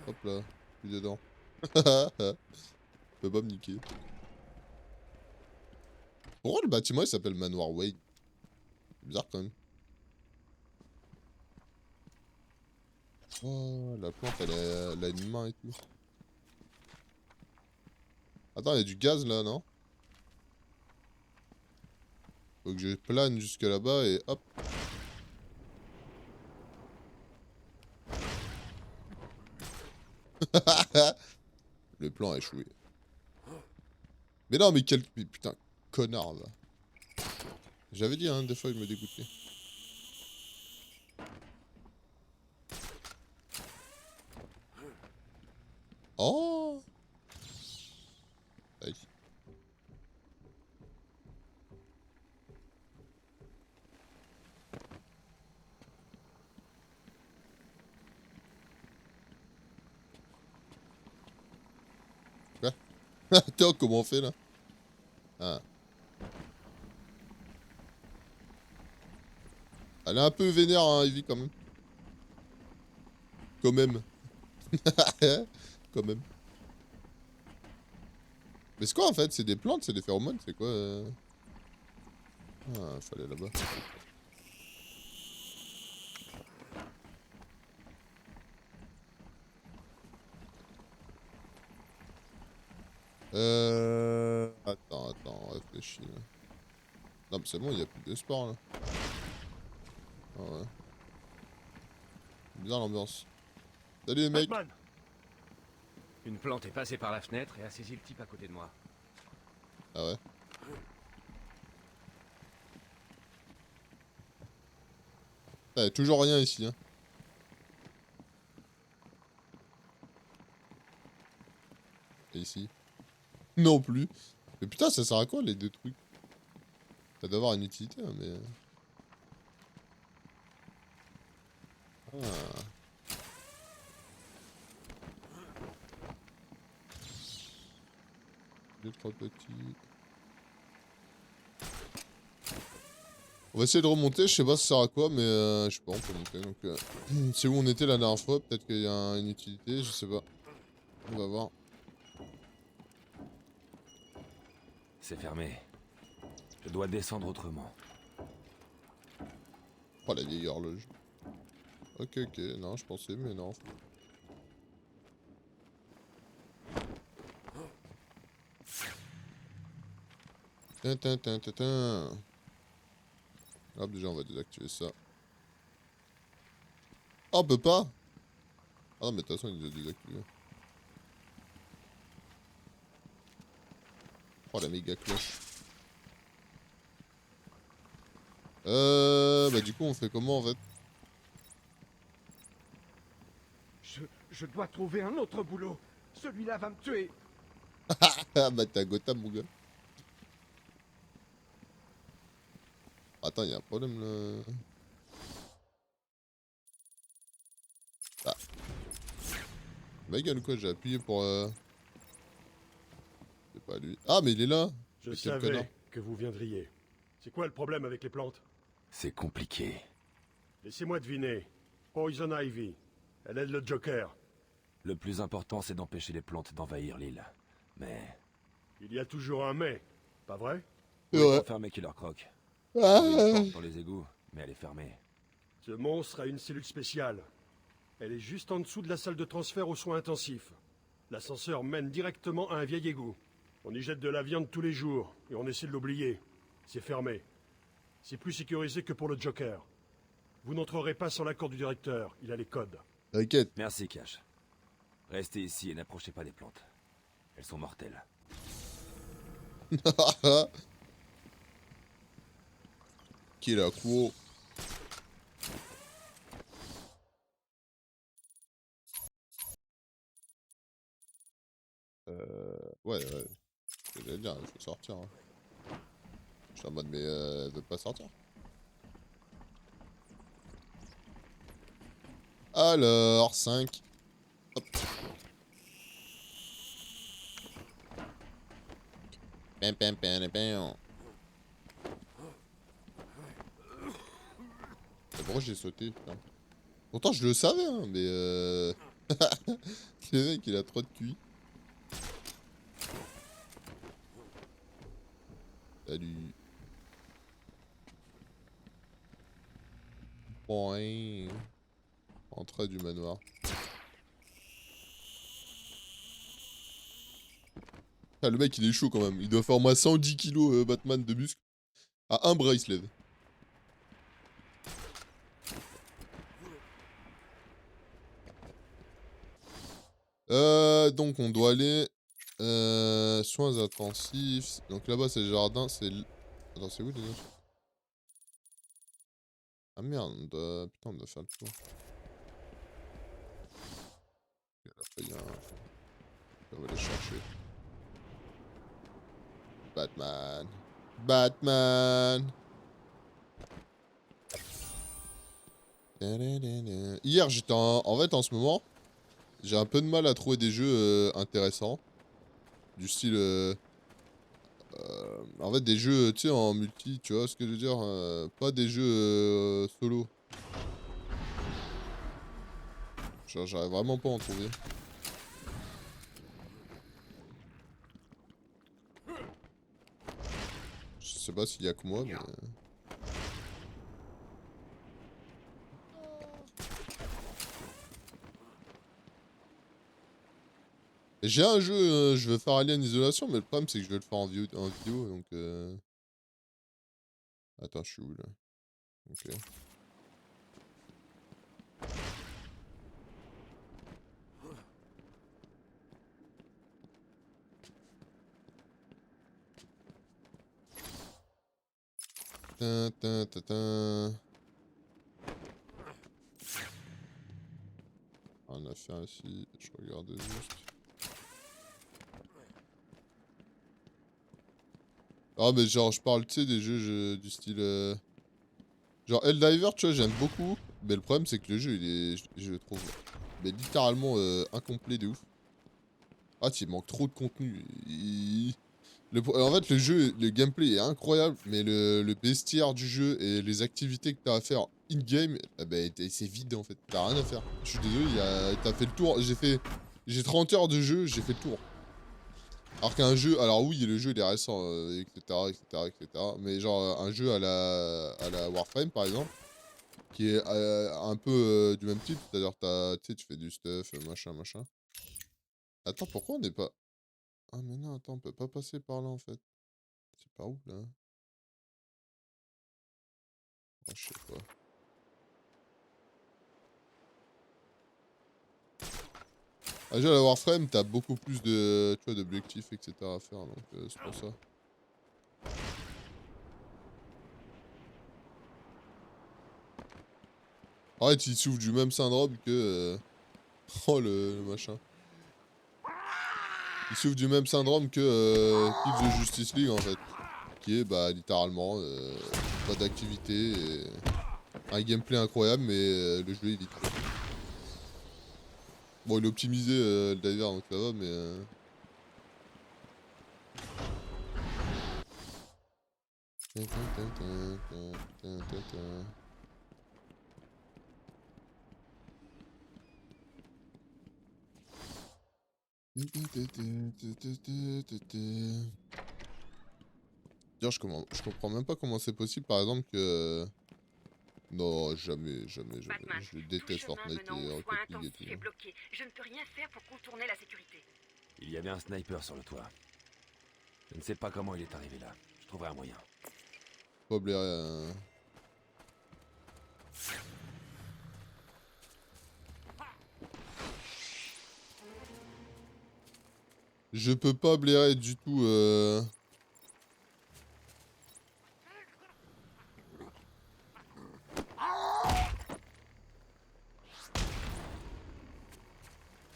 Hop là, je suis dedans. Tu peux pas me niquer. Pourquoi le bâtiment il s'appelle Manoir Wayne? C'est bizarre quand même. Oh, la plante elle a une main et tout. Attends, il y a du gaz là, non? Faut que je plane jusque là-bas et hop. Le plan a échoué. Mais non, mais quel... mais putain, connard, va. J'avais dit, hein, des fois, il me dégoûtait. Oh! Aïe. Quoi? Attends, comment on fait, là? Ah. Elle est un peu vénère, hein, Ivy, quand même. Quand même. Quand même. Mais c'est quoi, en fait? C'est des plantes, c'est des phéromones, c'est quoi Ah, fallait là-bas. Attends, réfléchis, là. Non, mais c'est bon, il n'y a plus de sport, là. Ah ouais. Bizarre l'ambiance. Salut les mecs. Batman! Une plante est passée par la fenêtre et a saisi le type à côté de moi. Ah ouais. Ah, y a toujours rien ici, hein. Et ici? Non plus. Mais putain, ça sert à quoi les deux trucs? Ça doit avoir une utilité, hein, mais... Ah. Deux, trois petits... On va essayer de remonter, je sais pas ça sert à quoi, mais je sais pas, on peut monter, donc... c'est où on était la dernière fois, peut-être qu'il y a une utilité, je sais pas. On va voir. C'est fermé. Je dois descendre autrement. Oh la vieille horloge. Ok, non, je pensais, mais non. Tin. Hop, déjà on va désactiver ça. Ah, on peut pas? Ah non, mais de toute façon il est désactivé. Oh la méga cloche. Bah du coup on fait comment en fait? Je dois trouver un autre boulot. Celui-là va me tuer. Ah bah t'es à Gotham mon gars. Attends, y'a un problème là. Ah. Ma gueule quoi, j'ai appuyé pour... C'est pas lui. Ah mais il est là. Je Mais quel connard. savais que vous viendriez. C'est quoi le problème avec les plantes? C'est compliqué. Laissez-moi deviner. Poison Ivy. Elle aide le Joker. Le plus important, c'est d'empêcher les plantes d'envahir l'île. Mais... Il y a toujours un mais, pas vrai? On Ouais. est enfermé Killer Croc. Ah. Il y a une porte dans les égouts, mais elle est fermée. Ce monstre a une cellule spéciale. Elle est juste en dessous de la salle de transfert aux soins intensifs. L'ascenseur mène directement à un vieil égout. On y jette de la viande tous les jours, et on essaie de l'oublier. C'est fermé. C'est plus sécurisé que pour le Joker. Vous n'entrerez pas sans l'accord du directeur, il a les codes. T'inquiète. Merci, Cash. Restez ici et n'approchez pas des plantes. Elles sont mortelles. Qui est là, quoi? Ouais. J'allais dire, il faut sortir. Hein. Je suis en mode, mais elle veut pas sortir. Alors, 5. Hop. Pam. Pourquoi j'ai sauté, putain? Pourtant, je le savais, hein, mais le mec, il a trop de QI. Salut. Point. Entrée du manoir. Ah, le mec, il est chaud quand même. Il doit faire au moins 110 kilos, Batman, de muscle. À un bras, il se lève. Donc on doit aller... soins intensifs. Donc là-bas, c'est le jardin, c'est... Attends, c'est où déjà? Ah merde, on doit... Putain, on doit faire le tour. Et là, après, il y a un... On va aller chercher. Batman. Hier, j'étais en fait, en ce moment, j'ai un peu de mal à trouver des jeux intéressants. Du style... en fait, des jeux, tu sais, en multi, tu vois ce que je veux dire? Pas des jeux solo. Genre, j'arrive vraiment pas à en trouver. Je sais pas s'il y a que moi, mais... J'ai un jeu, je veux faire Alien Isolation, mais le problème c'est que je vais le faire en vidéo donc... Attends, je suis où là? Ok. Tin. On a fait ainsi, je regarde juste. Ah mais genre je parle tu sais des jeux du style genre Helldiver tu vois j'aime beaucoup. Mais le problème c'est que le jeu il est je le trouve mais littéralement incomplet de ouf. Ah il manque trop de contenu. En fait le jeu, le gameplay est incroyable. Mais le bestiaire du jeu et les activités que t'as à faire in-game, c'est vide en fait. T'as rien à faire. Je suis désolé, t'as fait le tour. J'ai 30 heures de jeu, j'ai fait le tour. Alors qu'un jeu, alors oui, le jeu il est récent, etc., etc., etc. Mais genre un jeu à la Warframe par exemple, qui est un peu du même type, c'est-à-dire tu sais, tu fais du stuff, machin, machin. Attends, pourquoi on n'est pas... Ah mais non, attends, on peut pas passer par là en fait. C'est par où là? Ah, je sais pas. Ah, déjà la Warframe, t'as beaucoup plus de, tu vois, d'objectifs, etc. à faire, donc c'est pour ça. Arrête, il souffre du même syndrome que... Oh le machin. Il souffre du même syndrome que Kill the Justice League en fait. Qui est bah littéralement pas d'activité et un gameplay incroyable mais le jeu est vite. Bon il est optimisé le diver donc ça va mais... D'ailleurs, je comprends même pas comment c'est possible, par exemple, que... Non, jamais, jamais, jamais. Batman, Je tout déteste chemin Fortnite menant et au soin Rocket League et tout. intensif est bloqué. Je ne peux rien faire pour contourner la sécurité. Il y avait un sniper sur le toit. Je ne sais pas comment il est arrivé là. Je trouverai un moyen. Pas blairer, Je peux pas blairer du tout,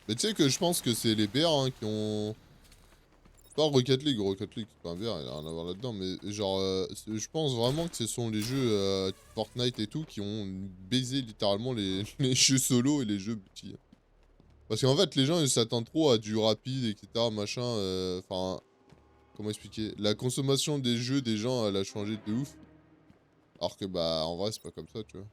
Mais tu sais que je pense que c'est les BR hein, qui ont... Pas Rocket League c'est pas un BR, il a rien à voir là-dedans, mais genre, je pense vraiment que ce sont les jeux Fortnite et tout qui ont baisé littéralement les, les jeux solo et les jeux petits. Parce qu'en fait, les gens ils s'attendent trop à du rapide, etc. Machin, enfin, comment expliquer? La consommation des jeux des gens, elle a changé de ouf. Alors que bah, en vrai, c'est pas comme ça, tu vois.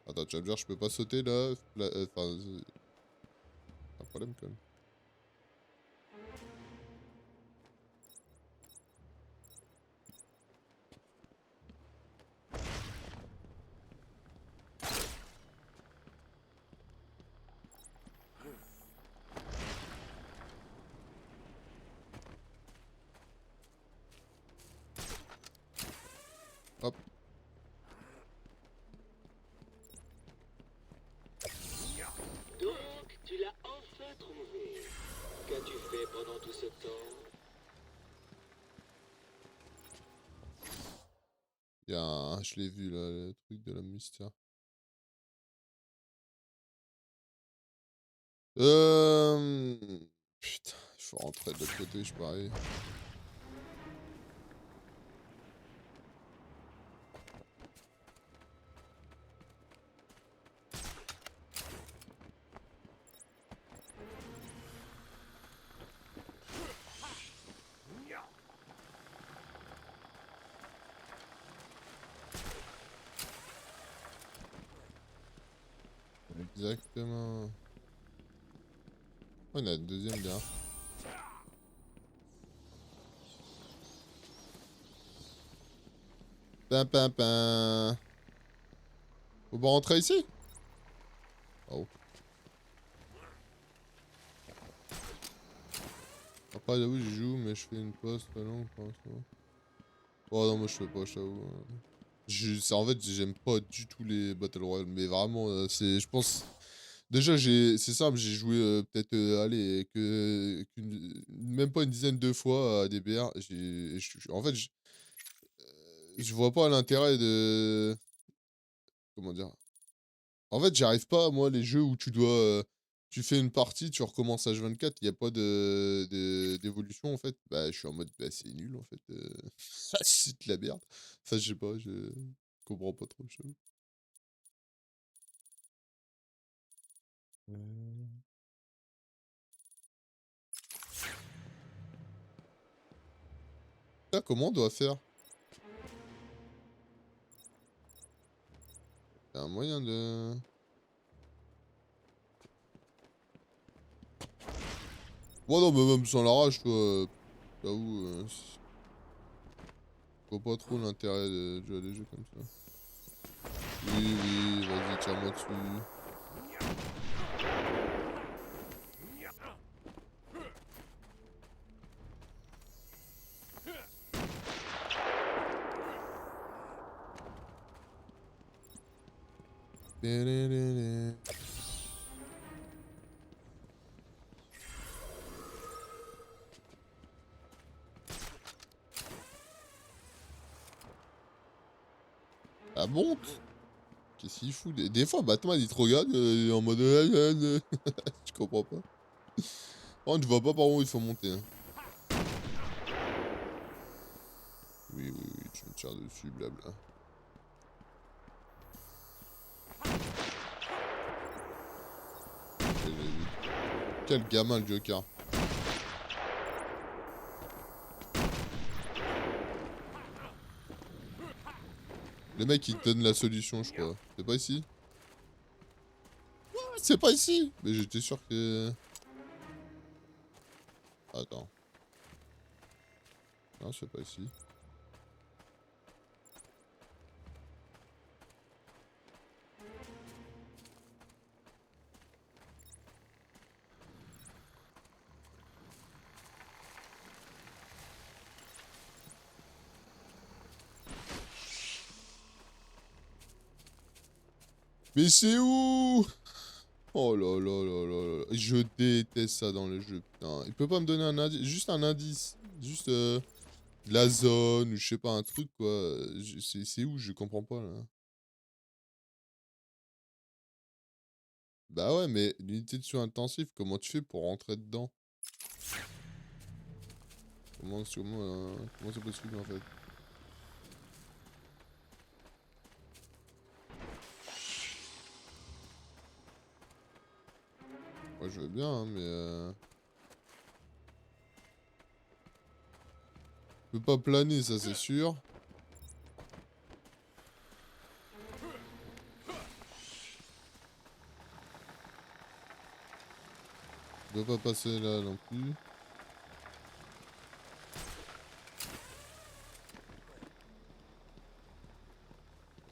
Attends, tu vas me dire, je peux pas sauter là? Enfin, c'est un problème quand même. Hop. Donc, tu l'as enfin trouvé. Qu'as-tu fait pendant tout ce temps? Il y a un... Je l'ai vu là, le truc de l'homme mystère. Putain, il faut rentrer de l'autre côté, je parie. Exactement. Oh, on a une deuxième bien. Pin, pin, pin. Faut pas rentrer ici? Oh. Après, là, oui, je joue, mais je fais une pause pas longue pour l'instant. Oh non, moi je fais pas, je t'avoue. En fait, j'aime pas du tout les Battle Royale, mais vraiment, c'est, je pense... Déjà, c'est simple, j'ai joué peut-être, allez, même pas une dizaine de fois à des BR. En fait, je vois pas l'intérêt de... Comment dire? En fait, j'arrive pas, moi, les jeux où tu dois... tu fais une partie, tu recommences H24, il y a pas d'évolution, en fait. Bah, je suis en mode, bah, c'est nul, en fait. C'est de la merde. Enfin, je sais pas, je comprends pas trop, je t'avoue. Là, comment on doit faire? Y a un moyen de... Ouais, non, mais même sans la rage, toi. J'avoue. Je vois pas trop l'intérêt de jouer à des jeux comme ça. Oui, oui, vas-y, tire-moi dessus. Ah bon? Qu'est-ce qu'il fout? Des fois, Batman, il te regarde en mode... Je comprends pas. Oh, je vois pas par où il faut monter. Hein. Oui, oui, oui, tu me tires dessus, blabla. Quel gamin, le Joker. Le mec, il te donne la solution, je crois. C'est pas ici? C'est pas ici! Mais j'étais sûr que... Attends. Non, c'est pas ici. Mais c'est où? Oh là là là là là. Je déteste ça dans le jeu, putain. Il peut pas me donner un indice, juste un indice. Juste la zone ou je sais pas, un truc quoi. C'est où? Je comprends pas là. Bah ouais, mais l'unité de soins intensif, comment tu fais pour rentrer dedans? Comment c'est possible en fait? Moi je veux bien, hein, mais... Je peux pas planer, ça c'est sûr. Je peux pas passer là non plus.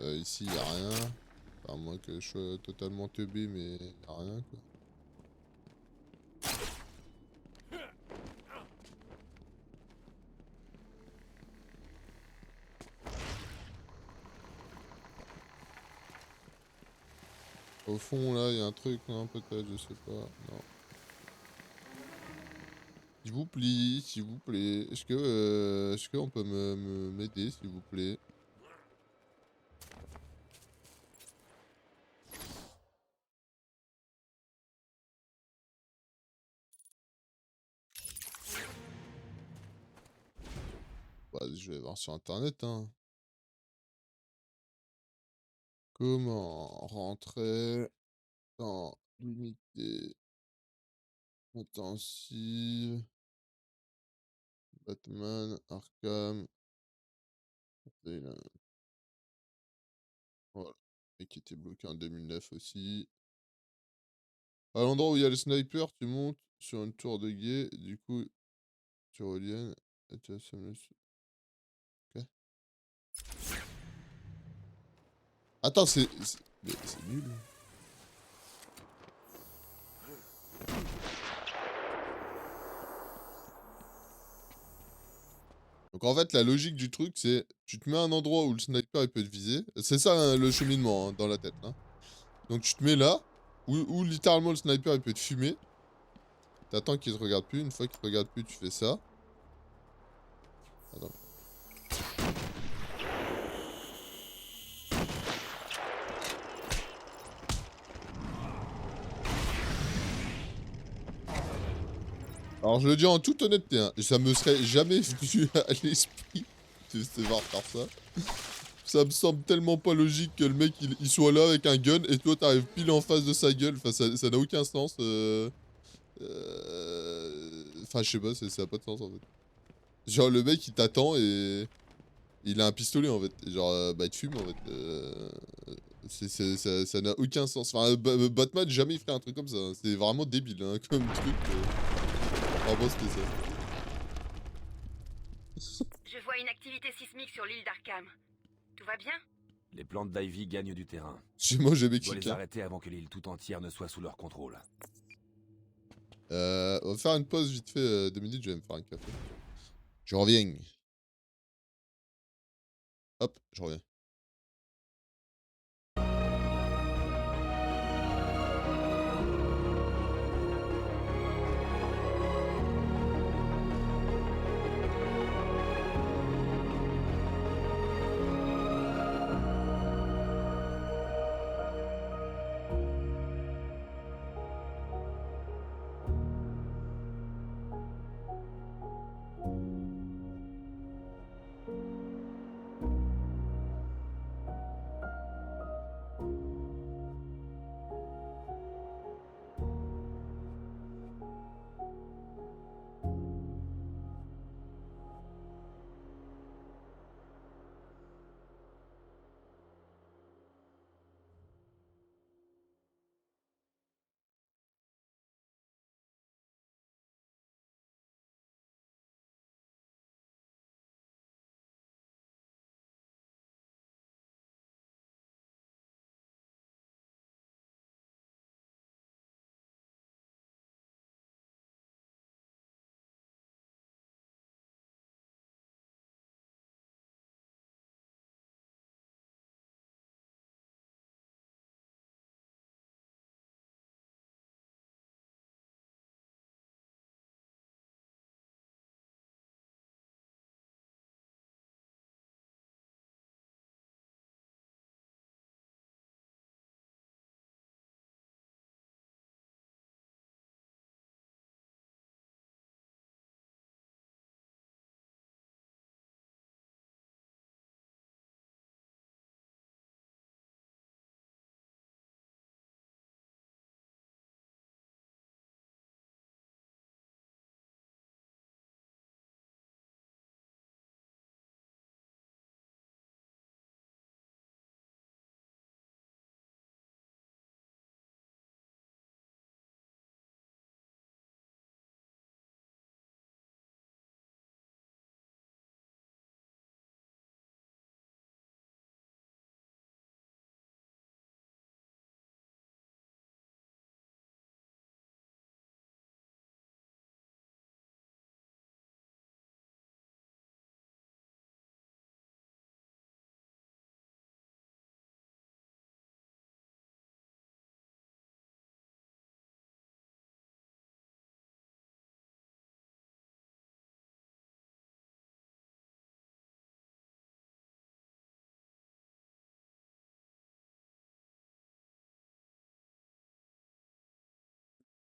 Ici y a rien. À moins que je sois totalement teubé, mais y a rien quoi. Au fond là, il y a un truc, non peut-être, je sais pas. Non. S'il vous plaît, s'il vous plaît. Est-ce qu'on peut m'aider, s'il vous plaît? Vas-y, je vais voir sur internet, hein. Comment rentrer dans l'unité intensive Batman, Arkham. Voilà. Et qui était bloqué en 2009 aussi. À l'endroit où il y a le sniper, tu montes sur une tour de guet. Du coup, tu reliènes. Et tu assommes le... Ok. Attends, mais c'est nul. Donc en fait, la logique du truc, c'est tu te mets à un endroit où le sniper il peut te viser. C'est ça hein, le cheminement hein, dans la tête. Hein. Donc tu te mets là, où littéralement le sniper il peut te fumer. T'attends qu'il te regarde plus. Une fois qu'il te regarde plus, tu fais ça. Attends. Alors je le dis en toute honnêteté, hein, ça me serait jamais venu à l'esprit de se voir faire ça. Ça me semble tellement pas logique que le mec il soit là avec un gun et toi t'arrives pile en face de sa gueule. Enfin ça n'a aucun sens. Enfin je sais pas, ça a pas de sens en fait. Genre le mec il t'attend et il a un pistolet en fait. Genre bah il te fume en fait. Ça n'a aucun sens. Enfin Batman jamais il ferait un truc comme ça. C'est vraiment débile hein, comme truc. Ah bon, c'était ça. Je vois une activité sismique sur l'île d'Arkham. Tout va bien? Les plantes d'Ivy gagnent du terrain. Chez moi, j'ai On doit les mexicain. arrêter avant que l'île tout entière ne soit sous leur contrôle. On va faire une pause vite fait, 2 minutes, je vais me faire un café. Je reviens. Hop, je reviens.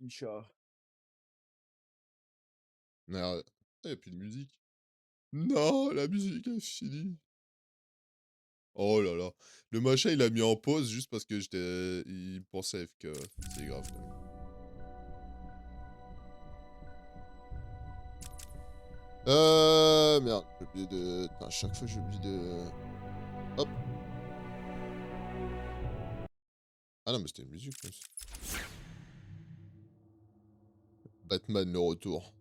Chat. Merde. Ah, y a plus de musique. Non, la musique est finie. Oh là là. Le machin, il a mis en pause juste parce que j'étais... Il pensait que c'est grave quand même. Merde, j'ai oublié de... Putain, à chaque fois j'oublie de... Hop. Ah non, mais c'était une musique, comme ça. Batman, le retour.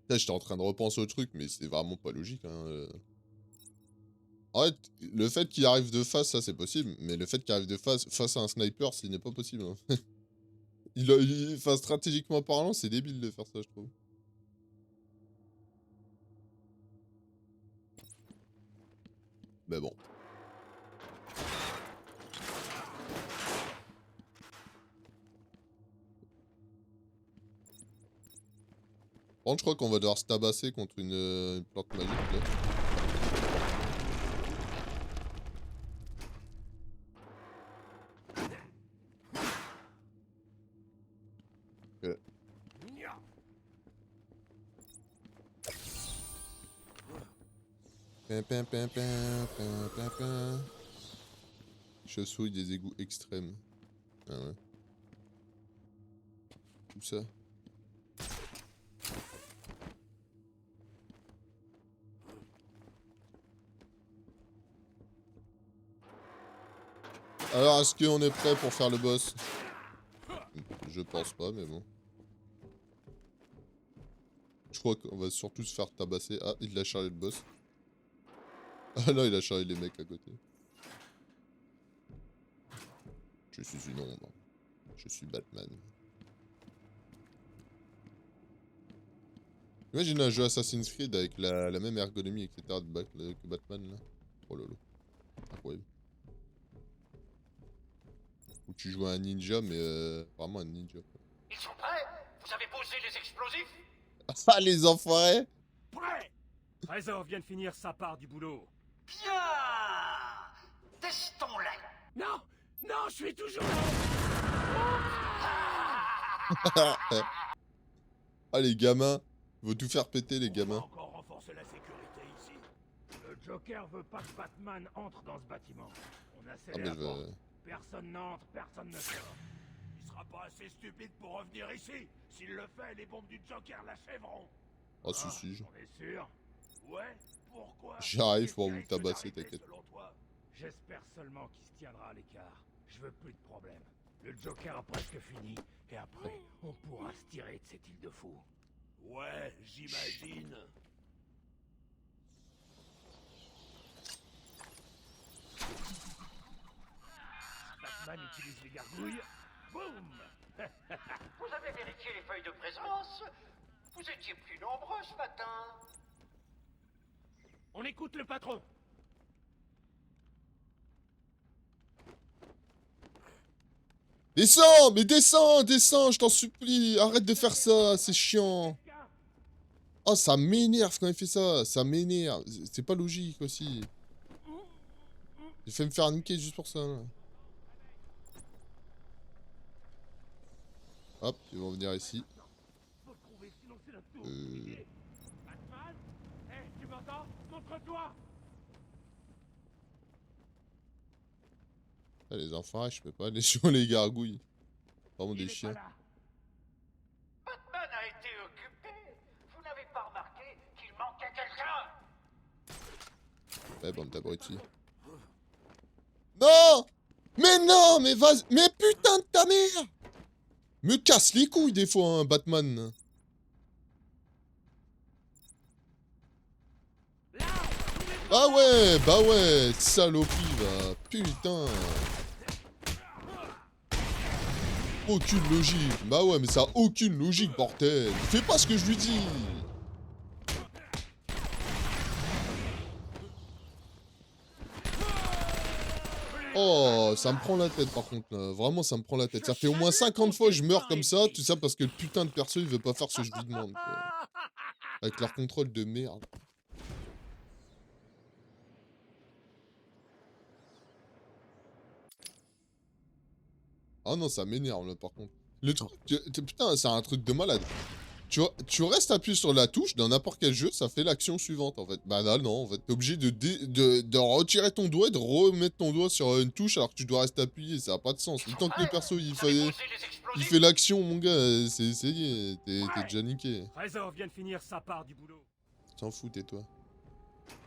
Là, j'étais en train de repenser au truc, mais c'est vraiment pas logique, hein. En fait, le fait qu'il arrive de face, ça c'est possible, mais le fait qu'il arrive de face à un sniper, ce n'est pas possible. Hein. Enfin, stratégiquement parlant, c'est débile de faire ça, je trouve. Mais bon. Par contre, je crois qu'on va devoir se tabasser contre une plante magique, là. Ok. Chausse-souille des égouts extrêmes. Ah ouais. Tout ça. Alors, est-ce qu'on est prêt pour faire le boss? Je pense pas, mais bon. Je crois qu'on va surtout se faire tabasser. Ah, il a chargé le boss. Ah non, il a chargé les mecs à côté. Je suis une ombre. Je suis Batman. Imagine un jeu Assassin's Creed avec la même ergonomie, etc. que Batman, là. Oh lolo. Incroyable. Où tu joues un ninja, mais vraiment un ninja. Ils sont prêts? Vous avez posé les explosifs? Ah, les enfoirés! Prêts! Trésor vient de finir sa part du boulot. Bien! Testons-les! Non! Non, je suis toujours Ah, les gamins! Ils vont tout faire péter, les gamins. encore renforcer la sécurité ici. Le Joker veut pas que Batman entre dans ce bâtiment. On a scellé la porte. Personne n'entre, personne ne sort. Il sera pas assez stupide pour revenir ici. S'il le fait, les bombes du Joker l'achèveront. Oh, si. On est sûr? Ouais? Pourquoi? J'arrive pour vous tabasser, t'inquiète. J'espère seulement qu'il se tiendra à l'écart. Je veux plus de problème. Le Joker a presque fini. Et après, on pourra se tirer de cette île de fous. Ouais, j'imagine. Batman utilise les gargouilles. Boum! Vous avez vérifié les feuilles de présence? Vous étiez plus nombreux ce matin. On écoute le patron. Descends! Mais descends! Je t'en supplie! Arrête de faire ça! C'est chiant! Oh, ça m'énerve quand il fait ça! Ça m'énerve! C'est pas logique aussi! Il fait me faire niquer juste pour ça, là. Hop, ils vont venir ici. Batman? Hé, tu m'entends? Montre-toi! Ah, les enfants, je peux pas aller sur les gargouilles. Vraiment des chiens. Batman a été occupé. Vous n'avez pas remarqué qu'il manquait quelqu'un? Ouais, bande d'abrutis. Non! Mais non! Mais vas-y! Mais putain de ta mère! Me casse les couilles des fois, hein, Batman. Ah ouais, bah ouais, saloperie, va. Putain. Aucune logique. Bah ouais, mais ça a aucune logique, bordel. Fais pas ce que je lui dis. Oh, ça me prend la tête par contre là. Vraiment, ça me prend la tête. Ça fait au moins 50 fois que je meurs comme ça. Tout ça parce que le putain de perso il veut pas faire ce que je lui demande, quoi. Avec leur contrôle de merde. Ah non, ça m'énerve là par contre. Le truc, putain, c'est un truc de malade. Tu restes appuyé sur la touche dans n'importe quel jeu, ça fait l'action suivante en fait. Bah là non, en fait, t'es obligé de retirer ton doigt et de remettre ton doigt sur une touche alors que tu dois rester appuyé, ça a pas de sens. Le temps que le perso il fait l'action, mon gars, c'est essayé, t'es déjà niqué. Trésor vient de finir sa part du boulot. T'en fous, tais-toi.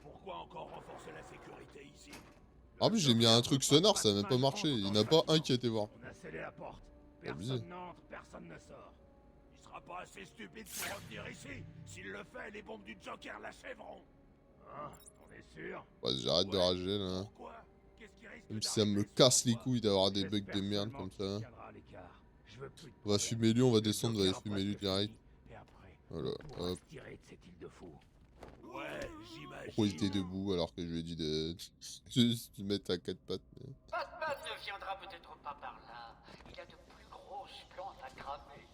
Pourquoi encore renforcer la sécurité ici? En plus, j'ai mis un truc sonore, ça a même pas marché. Il n'y en a pas un qui a été voir. On a scellé la porte. Personne n'entre, personne ne sort. Il sera pas assez stupide pour revenir ici. S'il le fait, les bombes du Joker l'achèveront. Hein? On est sûr? Ouais, j'arrête de rager là. Même si ça me casse les couilles d'avoir des bugs de merde comme ça. On va fumer lui, on va descendre, on va aller fumer lui direct. Voilà, hop. Pourquoi il était debout alors que je lui ai dit de se mettre à quatre pattes. Batman ne viendra peut-être pas par là. Il a de plus grosses plantes à cramer.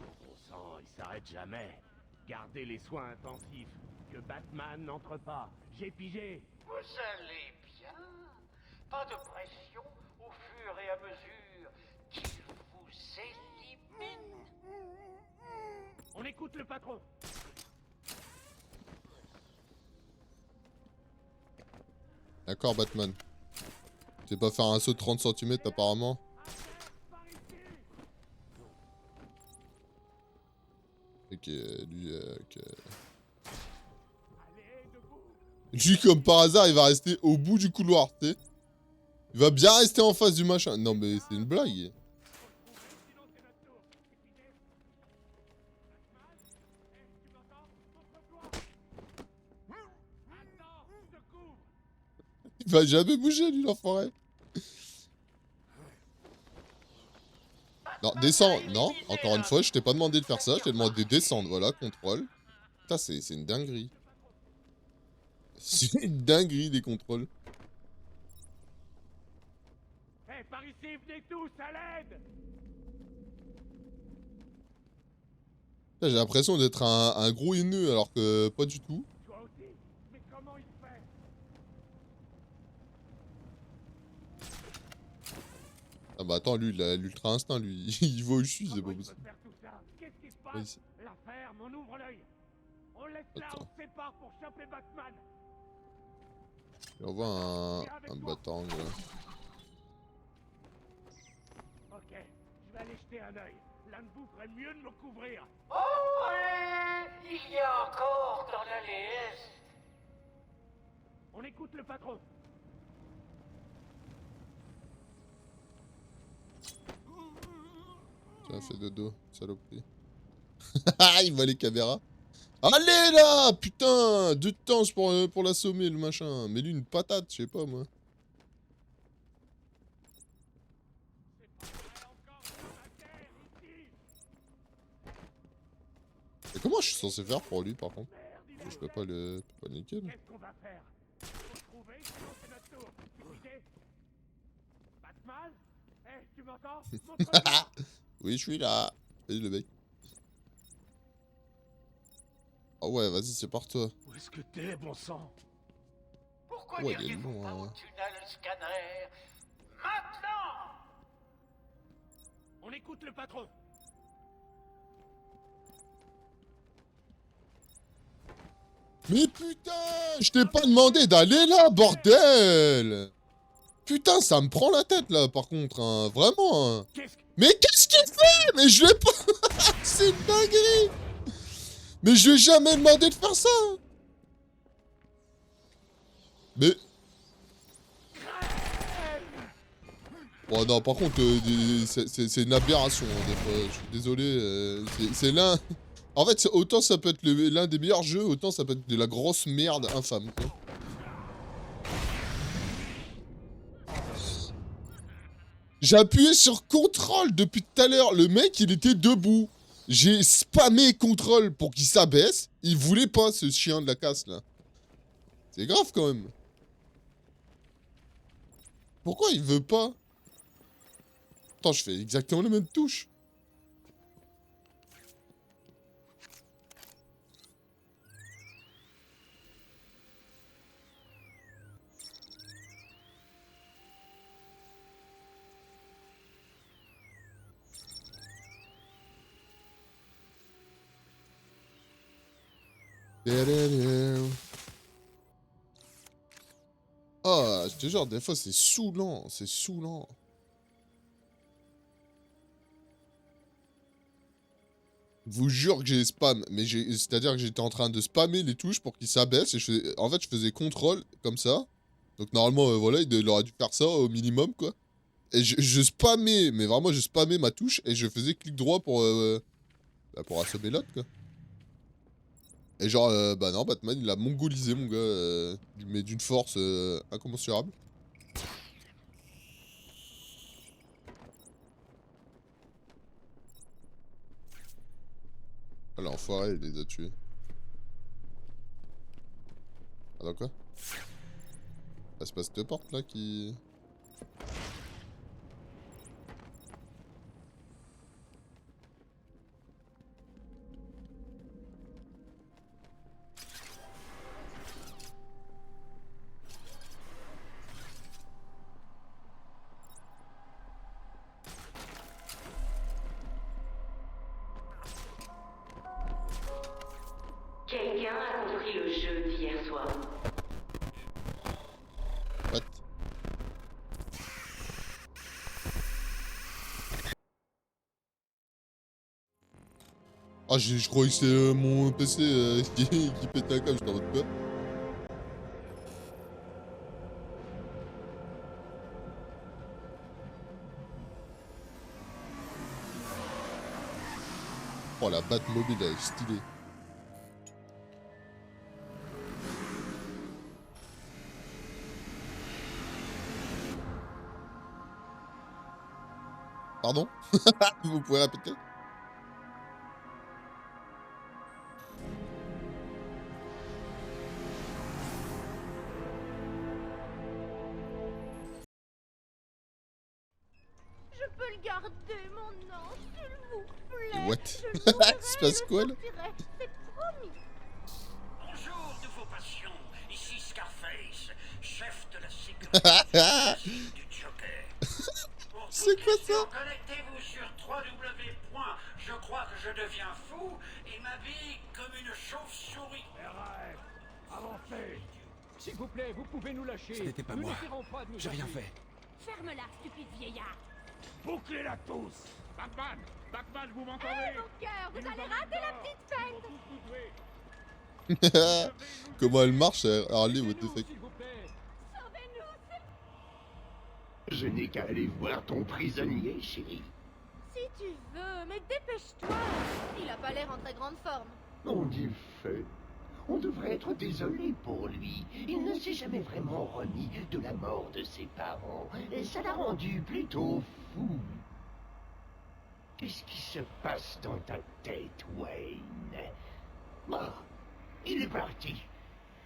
Bon sang, il s'arrête jamais. Gardez les soins intensifs. Que Batman n'entre pas. J'ai pigé. Vous allez bien. Pas de pression au fur et à mesure qu'il vous élimine. On écoute le patron. D'accord, Batman. Tu sais pas faire un saut de 30 cm apparemment. Ok, lui, ok. Lui, comme par hasard, il va rester au bout du couloir, tu sais. Il va bien rester en face du machin. Non, mais c'est une blague. va jamais bouger, lui, l'enfoiré. Non, descends. Non, encore une fois, je t'ai pas demandé de faire ça. Je t'ai demandé de descendre. Voilà, contrôle. Putain, c'est une dinguerie. C'est une dinguerie, les contrôles. Hé, par ici, venez tous à l'aide! J'ai l'impression d'être un gros haineux, alors que pas du tout. Toi aussi? Mais comment il fait? Ah bah attends, lui, il a l'ultra instinct, lui. Il voit où je suis, c'est pas possible. Faire tout ça? Qu'est-ce qui se passe? La ferme, on ouvre l'œil. On laisse là, on se sépare pour choper Batman. Il envoie un batang. Ok, je vais aller jeter un œil. L'un de vous ferait mieux de me couvrir. Oh, il y a encore dans l'allée est. On écoute le patron. Tu as fait dodo, saloperie. Il voit les caméras. Allez là, putain, 2 temps pour l'assommer, le machin. Mets-lui une patate, je sais pas moi. Et comment je suis censé faire pour lui, par contre? Je peux pas le niquer, là. Qu'est-ce qu'on va faire? Faut trouver, sinon c'est notre tour. Écoutez. Batman? Hé, tu m'entends? Oui, je suis là. Vas-y, le mec. Ah ouais, vas-y, c'est par toi. Où est-ce que t'es, bon sang? Pourquoi Ouais, il est n'iriez-vous long, pas au hein. tunnel scanner? Maintenant! On écoute le patron. Mais putain, je t'ai pas demandé d'aller là, bordel! Putain, ça me prend la tête là, par contre, hein, vraiment. Hein. Mais qu'est-ce qu'il fait? Mais je l'ai pas. C'est une dinguerie. Mais je lui ai jamais demandé de faire ça. Mais. Oh non, par contre, c'est une aberration, hein, des fois. Je suis désolé. C'est l'un. En fait, autant ça peut être l'un des meilleurs jeux, autant ça peut être de la grosse merde infâme, quoi. J'ai appuyé sur CTRL depuis tout à l'heure. Le mec, il était debout. J'ai spammé CTRL pour qu'il s'abaisse. Il voulait pas, ce chien de la casse, là. C'est grave, quand même. Pourquoi il veut pas? Attends, je fais exactement les mêmes touches. Ah, je te jure, des fois c'est saoulant, c'est saoulant. Je vous jure que j'ai spam, mais c'est-à-dire que j'étais en train de spammer les touches pour qu'ils s'abaissent et en fait je faisais CTRL comme ça. Donc normalement voilà, il aurait dû faire ça au minimum quoi. Et je spammais, mais vraiment je spammais ma touche et je faisais clic droit pour assommer l'autre quoi. Et genre, bah non, Batman, il a mongolisé, mon gars, mais d'une force incommensurable. Ah, l'enfoiré, il les a tués. Attends, quoi? Ah, c'est pas cette porte, là, qui... Quelqu'un a compris le jeu d'hier soir. What? Ah, je croyais que c'était mon PC qui pétait un câble, j'étais en mode quoi? Oh, la Batmobile, elle est stylée. Pardon? Vous pouvez répéter? Je peux le garder, mon ange, s'il vous plaît. What? Il se passe quoi là? C'est promis. Bonjour, nouveau patient. Ici Scarface, chef de la sécurité du Joker. C'est quoi ça? Connectez-vous sur www. Je crois que je deviens fou et m'habille comme une chauve-souris. Avancez. S'il vous plaît, vous pouvez nous lâcher. Ce n'était pas Nous moi. n'essaierons pas de nous J'ai rien enfuir. fait. Ferme-la, stupide vieillard. Bouclez-la tous. Batman, Batman, vous m'entendez? Hé, mon cœur, vous allez rater la petite fête. Comment elle marche, Harley, what the fuck? Je n'ai qu'à aller voir ton prisonnier, chérie. Si tu veux, mais dépêche-toi. Il a pas l'air en très grande forme. Mon Dieu fait. On devrait être désolé pour lui. Il ne s'est jamais vraiment remis de la mort de ses parents. Et ça l'a rendu plutôt fou. Qu'est-ce qui se passe dans ta tête, Wayne? Ah, il est parti.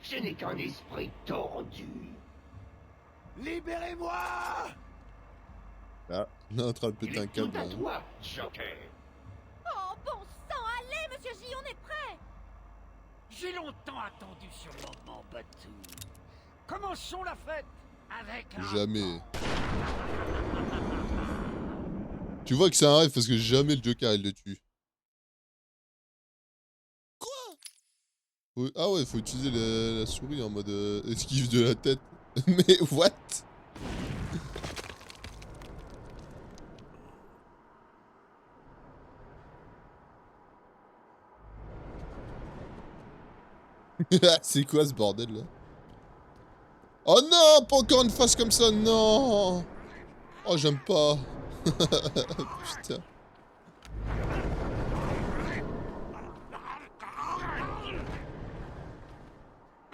Ce n'est qu'un esprit tordu. Libérez-moi! Ah, il est en train de péter un câble. Tout à Hein. toi, Joker. Oh, bon sang, allez, monsieur J, on est prêt. J'ai longtemps attendu ce moment, Batou. Commençons la fête avec un... Jamais. Tu vois que c'est un rêve parce que jamais le Joker il le tue. Quoi? Ah ouais, faut utiliser la souris en mode esquive de la tête. Mais what? C'est quoi ce bordel là? Oh non, pas encore une face comme ça, non. Oh, j'aime pas. Putain.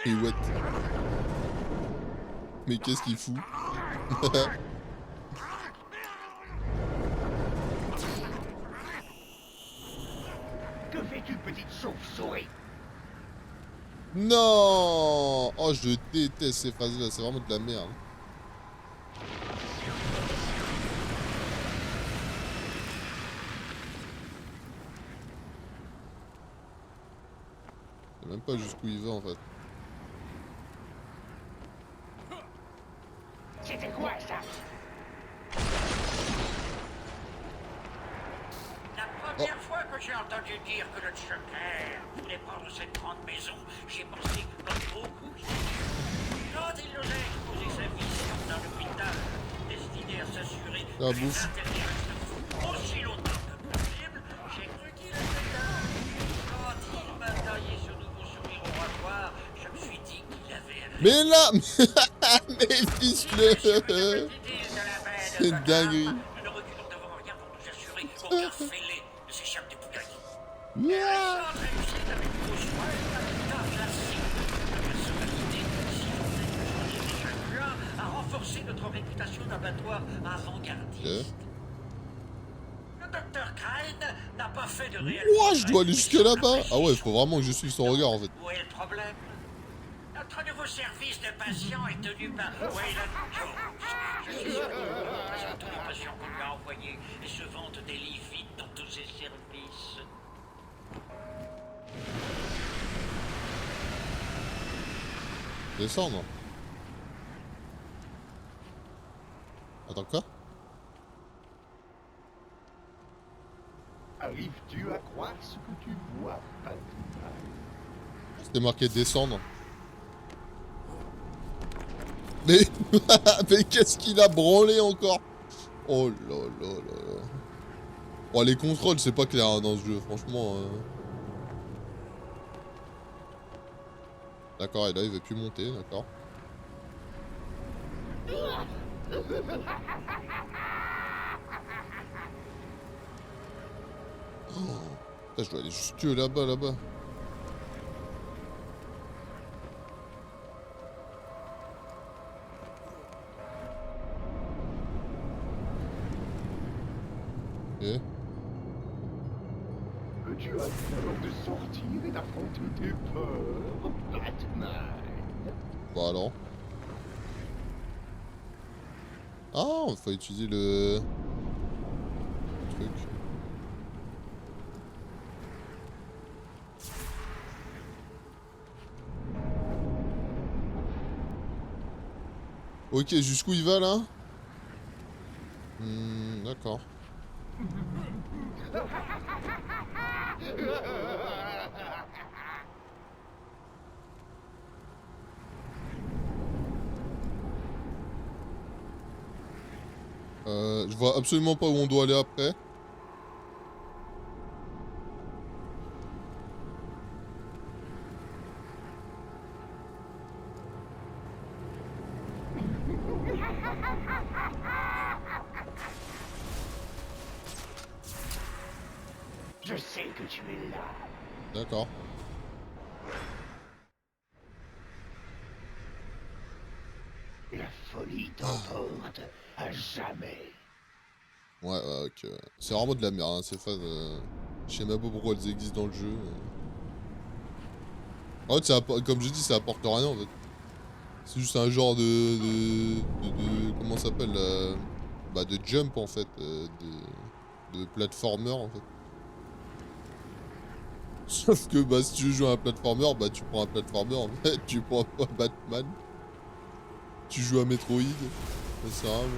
Et what? Mais qu'est-ce qu'il fout? Que fais-tu, petite chauve-souris? Non! Oh, je déteste ces phases-là, c'est vraiment de la merde. Je sais même pas jusqu'où il va en fait. C'était quoi ça? La première fois que j'ai entendu dire que le Joker voulait prendre cette grande maison, j'ai pensé comme beaucoup. Quand il nous a exposé sa vision dans l'hôpital, destinée à s'assurer La que les bouffe. intérêts restent aussi longtemps que possible, j'ai cru qu'il était là. Quand il m'a taillé ce nouveau sourire oratoire, je me suis dit qu'il avait... Mais là! Mais fiche-le! C'est dinguerie! Nous ne reculons devant rien pour nous assurer qu'aucun fêlé ne s'échappe des poulailles. Yeah! A renforcé notre réputation d'abattoir avant-gardiste. Le docteur Crane n'a pas fait de réel. Ouah, je dois aller jusque là-bas! Ah ouais, faut vraiment que je suive son regard en fait. Où est le problème? Notre nouveau service de patients est tenu par Wayland Jones. Je suis sûr qu'il représente tous les patients qu'on lui a envoyés et se vante des lits vides dans tous ses services. Descendre. Attends quoi? Arrives-tu à croire ce que tu vois, Batman? C'était marqué descendre. Mais, mais qu'est-ce qu'il a branlé encore? Oh là là là là. Oh, les contrôles, c'est pas clair hein, dans ce jeu, franchement. D'accord, et là, il veut plus monter, d'accord. Oh, putain, je dois aller jusque là-bas, là-bas. Ok. Tu as peur de sortir et d'affronter tes peurs, Batman. Bah alors. Ah, il faut utiliser le truc. Ok, jusqu'où il va là? D'accord. Je vois absolument pas où on doit aller après. Je sais que tu es là. D'accord. La folie t'emporte à jamais. Ouais, ok. C'est vraiment de la merde, hein, ces phases. Je sais même pas pourquoi elles existent dans le jeu. En fait, comme je dis, ça apporte rien en fait. C'est juste un genre de comment ça s'appelle bah, de jump en fait. De platformer en fait. Sauf que bah, si tu veux jouer à un platformer, bah tu prends un platformer en fait. Tu prends pas Batman. Tu joues à Metroid. Ça sert à rien.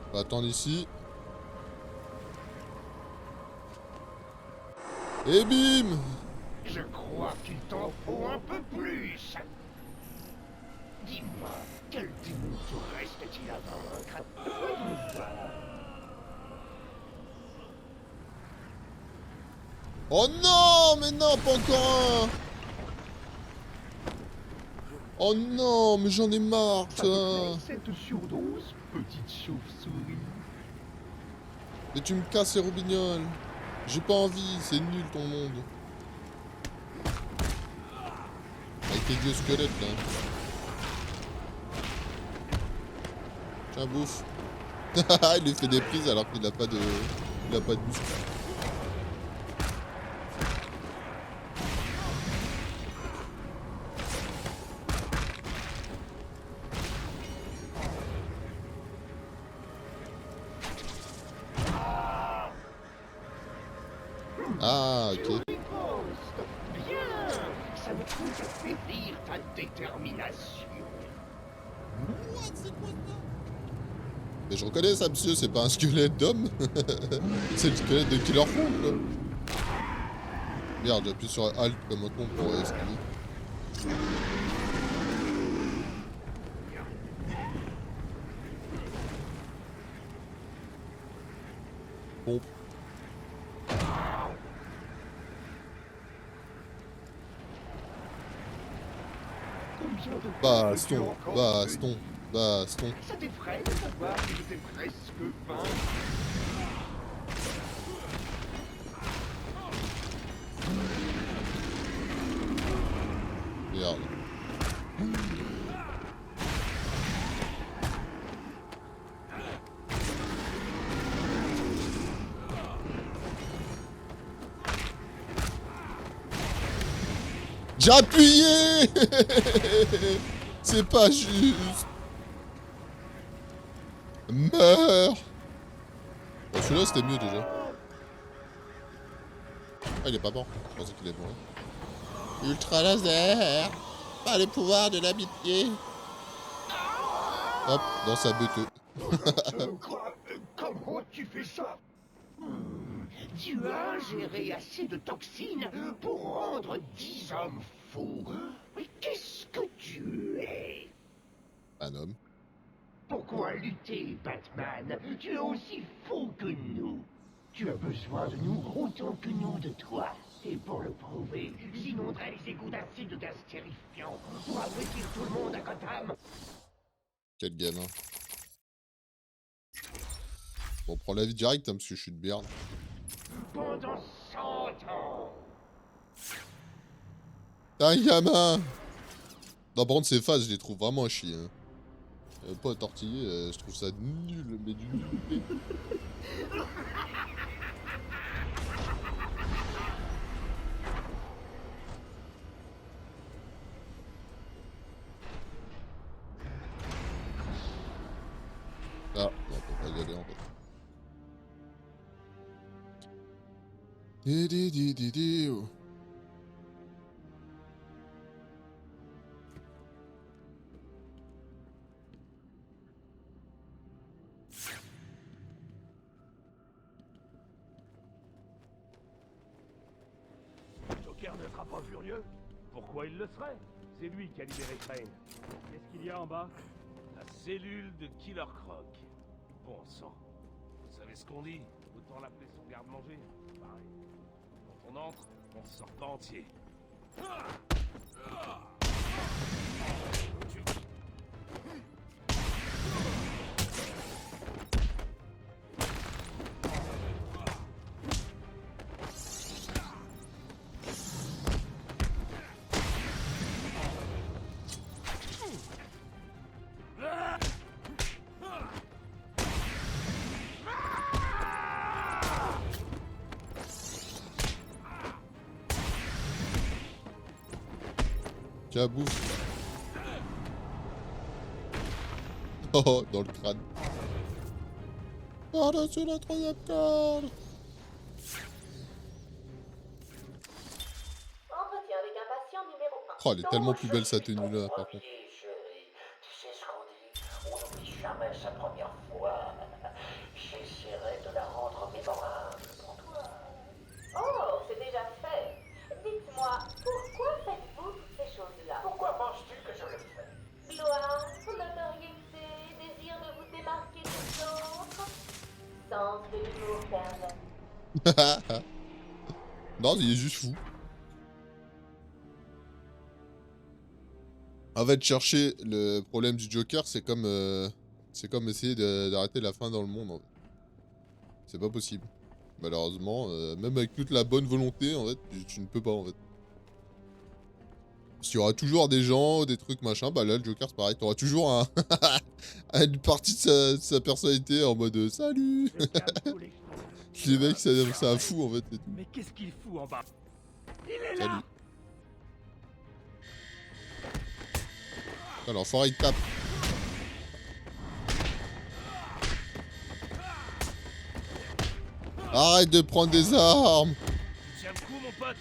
On va attendre ici. Et bim! Je crois qu'il t'en faut un peu plus. Dis-moi, quel démon te reste-t-il à vaincre? Oh non! Mais non, pas encore un! Oh non, mais j'en ai marre, ça! Cette surdose, petite chauve-souris. Mais tu me casses les roubignoles! J'ai pas envie, c'est nul ton monde. Avec tes vieux squelettes là. Tiens, bouffe. Il lui fait des prises alors qu'il a pas de. Il a pas de muscle. Ah, ok. Bien, ça ne peut qu'affaiblir ta détermination. Mais je reconnais ça, monsieur, c'est pas un squelette d'homme. C'est le squelette de Killer Frog, quoi. Merde, j'appuie sur Alt comme un con pour esquiver. Pompe. Baston, baston, baston. Ça t'effraie de savoir que je t'ai presque vaincu. Merde. J'ai appuyé. C'est pas juste. Meurs. Bon, celui-là c'était mieux déjà. Ah, il est pas mort. Je pensais qu'il est mort. Ultra laser. Par le pouvoir de l'amitié. Hop, dans sa beuteuse. Comment tu fais ça? Tu as ingéré assez de toxines pour rendre 10 hommes fous. Mais qu'est-ce que tu es? Un homme. Pourquoi lutter, Batman? Tu es aussi fou que nous. Tu as besoin de nous autant que nous de toi. Et pour le prouver, j'inonderai les égouts d'acide de gaz terrifiant pour abrutir tout le monde à Gotham. Quel gamin. Bon, on prend la vie directe hein, parce que je suis de merde. Pendant 100 ans. T'es un gamin. Non, par contre, ces phases, je les trouve vraiment à chier. Hein. Pas à tortiller, je trouve ça nul, mais du nul. Ah, non, on peut pas y aller en fait. Oh. Joker ne sera pas furieux. Pourquoi il le serait? C'est lui qui a libéré Crane. Qu'est-ce qu'il y a en bas? La cellule de Killer Croc. Bon sang. Vous savez ce qu'on dit? Autant l'appeler son garde-manger. Pareil. Quand on entre, on sort pas entier. Tiens, bouffe. Oh, dans le crâne. Par-dessus la troisième corde. Entretien avec un patient numéro 1. Oh, elle est tellement plus belle sa tenue là, par contre. Chérie, tu sais ce qu'on dit? On n'oublie jamais sa première fois. J'essaierai de la rendre mémorable pour toi. Oh, c'est déjà fait. Dites-moi, pourquoi faites-vous toutes ces choses-là? Pourquoi penses-tu que je le fais? Gloire, notoriété, désir de vous démarquer des autres, sens de l'humour pervers. Non, il est juste fou. En fait, chercher le problème du Joker, c'est comme essayer d'arrêter la faim dans le monde. En fait. C'est pas possible. Malheureusement, même avec toute la bonne volonté, en fait, tu ne peux pas, en fait. Parce qu'il y aura toujours des gens, des trucs, machin. Bah là, le Joker, c'est pareil. T'auras toujours une partie de sa personnalité en mode « Salut !» Les mecs, c'est un fou, en fait. Et tout. Mais qu'est-ce qu'il fout en bas? Il est Salut. là. Putain, l'enfoiré, il tape. Arrête de prendre des armes. Tu tiens le coup, mon pote.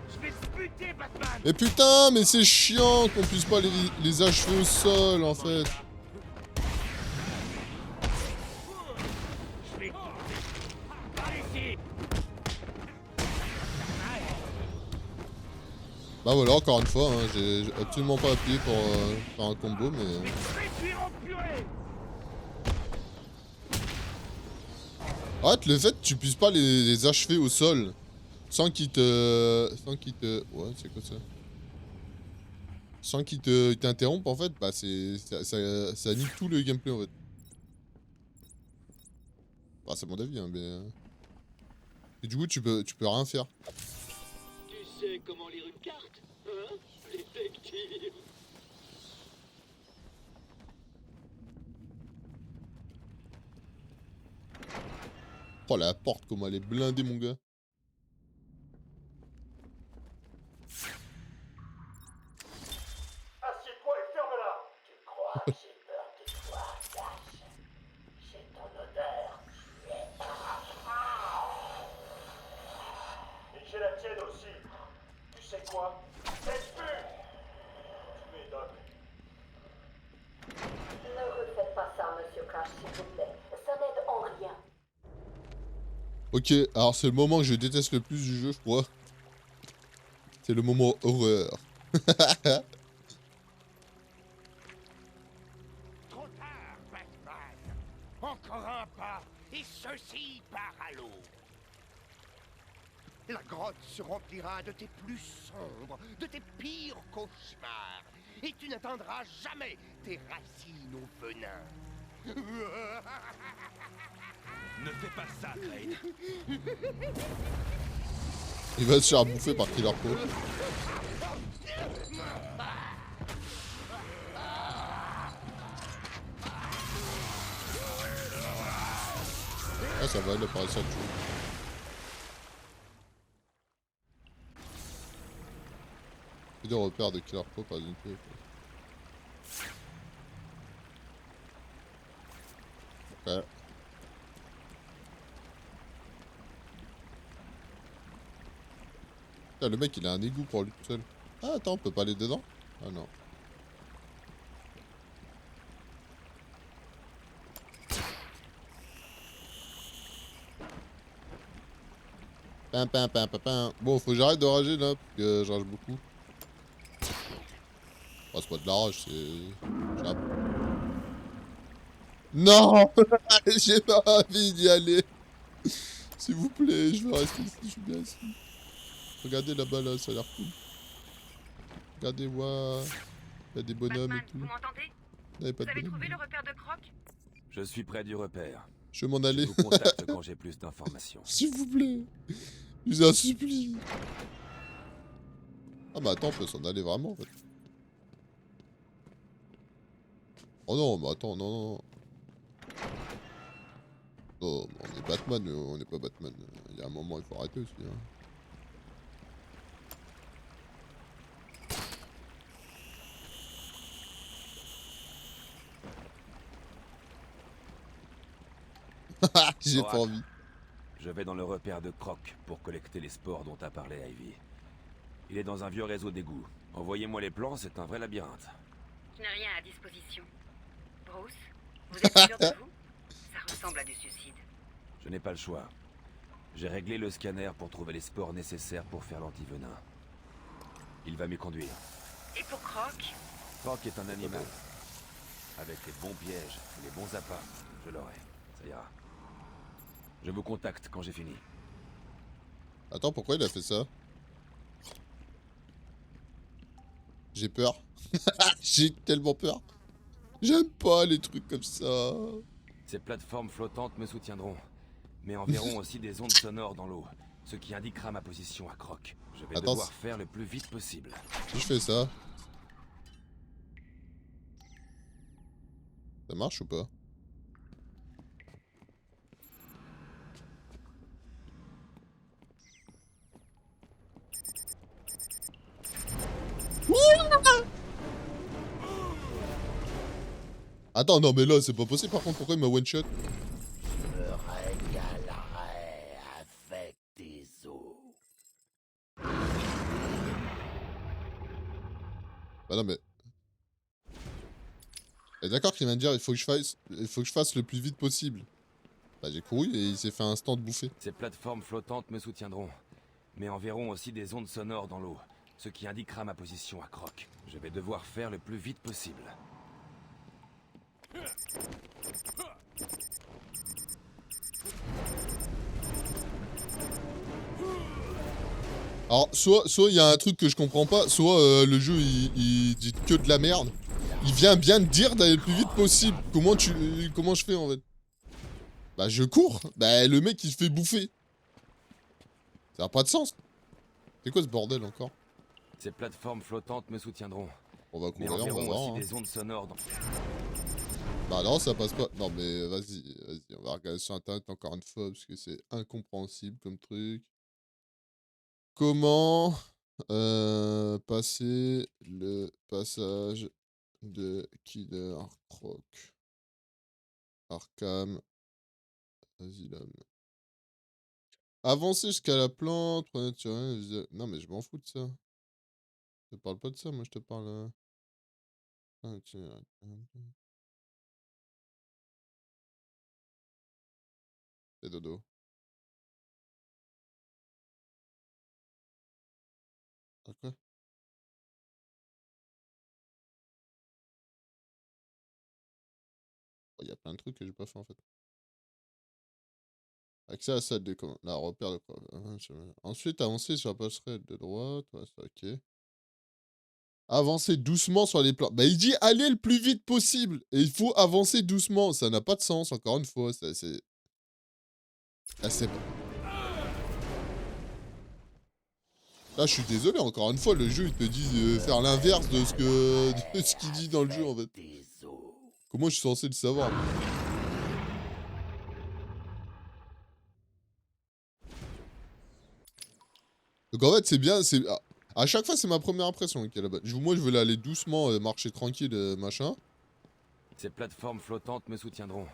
Je vais te buter, Batman. Mais putain, mais c'est chiant qu'on puisse pas les achever au sol, en fait. Je vais... Par ici. Bah voilà, encore une fois, hein, j'ai absolument pas appuyé pour faire un combo, mais... Réduire en purée. Arrête, le fait que tu puisses pas les achever au sol, sans qu'ils te... Ouais, c'est quoi ça? Sans qu'ils t'interrompent, en fait, bah ça nique tout le gameplay, en fait. Bah, c'est mon avis, hein, mais... Et du coup, tu peux rien faire. Tu sais comment lire une carte, hein, détective? Oh, la porte, comment elle est blindée, mon gars. Assieds-toi et ferme-la. Tu crois que j'ai peur de toi, Cash? C'est ton odeur. Et j'ai la tienne aussi. Tu sais quoi? Laisse plus. Tu m'étonnes. Ne refaites pas ça, monsieur Crash, s'il vous plaît. Ça n'aide en rien. Ok, alors c'est le moment que je déteste le plus du jeu, je crois. C'est le moment horreur. Trop tard, Batman. Encore un pas, et ceci part à l'eau. La grotte se remplira de tes plus sombres, de tes pires cauchemars. Et tu n'atteindras jamais tes racines au venin. Ne fais pas ça, Crane. Il va se faire bouffer par Killer Po. Ah ça va, il a pas réussi à le tuer. Plus de repères de Killer Po par unité. Ok. Ah, le mec il a un égout pour lui tout seul. Ah attends, on peut pas aller dedans? Ah non. Pim, pim, pim, pim, pim. Bon, faut que j'arrête de rager là, parce que je rage beaucoup. Oh, c'est pas de la rage, c'est... Non. J'ai pas envie d'y aller. S'il vous plaît, je veux rester ici, je suis bien ici. Regardez là-bas, là, ça a l'air cool. Regardez, waouh. Il y a des bonhommes et tout. Vous m'entendez? Il n'y a pas Vous de avez bonhommes. trouvé le repère de Croc? Je suis près du repère. Je vais m'en aller. Je vous contacte quand j'ai plus d'informations. S'il vous plaît. Je vous en supplie. Ah bah attends, on peut s'en aller vraiment en fait. Oh non, mais attends, non, non. Non, on est Batman, mais on n'est pas Batman. Il y a un moment, il faut arrêter aussi. Hein. J'ai pas envie. Je vais dans le repère de Croc pour collecter les spores dont a parlé Ivy. Il est dans un vieux réseau d'égouts. Envoyez-moi les plans, c'est un vrai labyrinthe. Je n'ai rien à disposition. Bruce, vous êtes sûr de vous? Ça ressemble à du suicide. Je n'ai pas le choix. J'ai réglé le scanner pour trouver les spores nécessaires pour faire l'antivenin. Il va m'y conduire. Et pour Croc? Croc est un animal. Avec les bons pièges et les bons appâts, je l'aurai. Ça ira. Je vous contacte quand j'ai fini. Attends, pourquoi il a fait ça? J'ai peur. J'ai tellement peur. J'aime pas les trucs comme ça. Ces plateformes flottantes me soutiendront, mais enverront aussi des ondes sonores dans l'eau, ce qui indiquera ma position à Croc. Je vais devoir faire le plus vite possible. Si je fais ça... Ça marche ou pas? Attends, non mais là c'est pas possible par contre, pourquoi il m'a one shot? Je me régalerai avec tes os. Bah non mais... D'accord qu'il vient de dire il faut que je fasse le plus vite possible. Bah j'ai couru et il s'est fait un instant de bouffer. Ces plateformes flottantes me soutiendront, mais enverront aussi des ondes sonores dans l'eau, ce qui indiquera ma position à Croc. Je vais devoir faire le plus vite possible. Alors soit il y a un truc que je comprends pas, soit le jeu il dit que de la merde. Il vient bien de dire d'aller le plus vite possible. Comment je fais en fait? Bah je cours. Bah le mec il se fait bouffer. Ça n'a pas de sens. C'est quoi ce bordel encore? Ces plateformes flottantes me soutiendront. On va courir, on va enverront voir. aussi Hein. des ondes sonores dans... Bah non, ça passe pas. Non mais vas-y, on va regarder sur internet encore une fois parce que c'est incompréhensible comme truc. Comment passer le passage de Killer Croc Arkham Asylum. Avancer jusqu'à la plante, prenez naturel. Non mais je m'en fous de ça. Je te parle pas de ça, moi je te parle. Ah, tiens. C'est dodo. Ah quoi? Il y a plein de trucs que j'ai pas fait en fait. Accès à la salle de commande. Là, repère de quoi. Ensuite, avancer sur la passerelle de droite. Ouais, c'est ok. Avancer doucement sur les plans. Bah, il dit aller le plus vite possible. Et il faut avancer doucement. Ça n'a pas de sens, encore une fois. C'est... Ah, c'est... Là, je suis désolé, encore une fois, le jeu, il te dit faire l'inverse de ce qu'il dit dans le jeu, en fait. Comment je suis censé le savoir? Donc, en fait, c'est bien, c'est... À chaque fois, c'est ma première impression qu'il y a là-bas. Moi, je veux aller doucement, marcher tranquille, machin. Ces plateformes flottantes me soutiendront.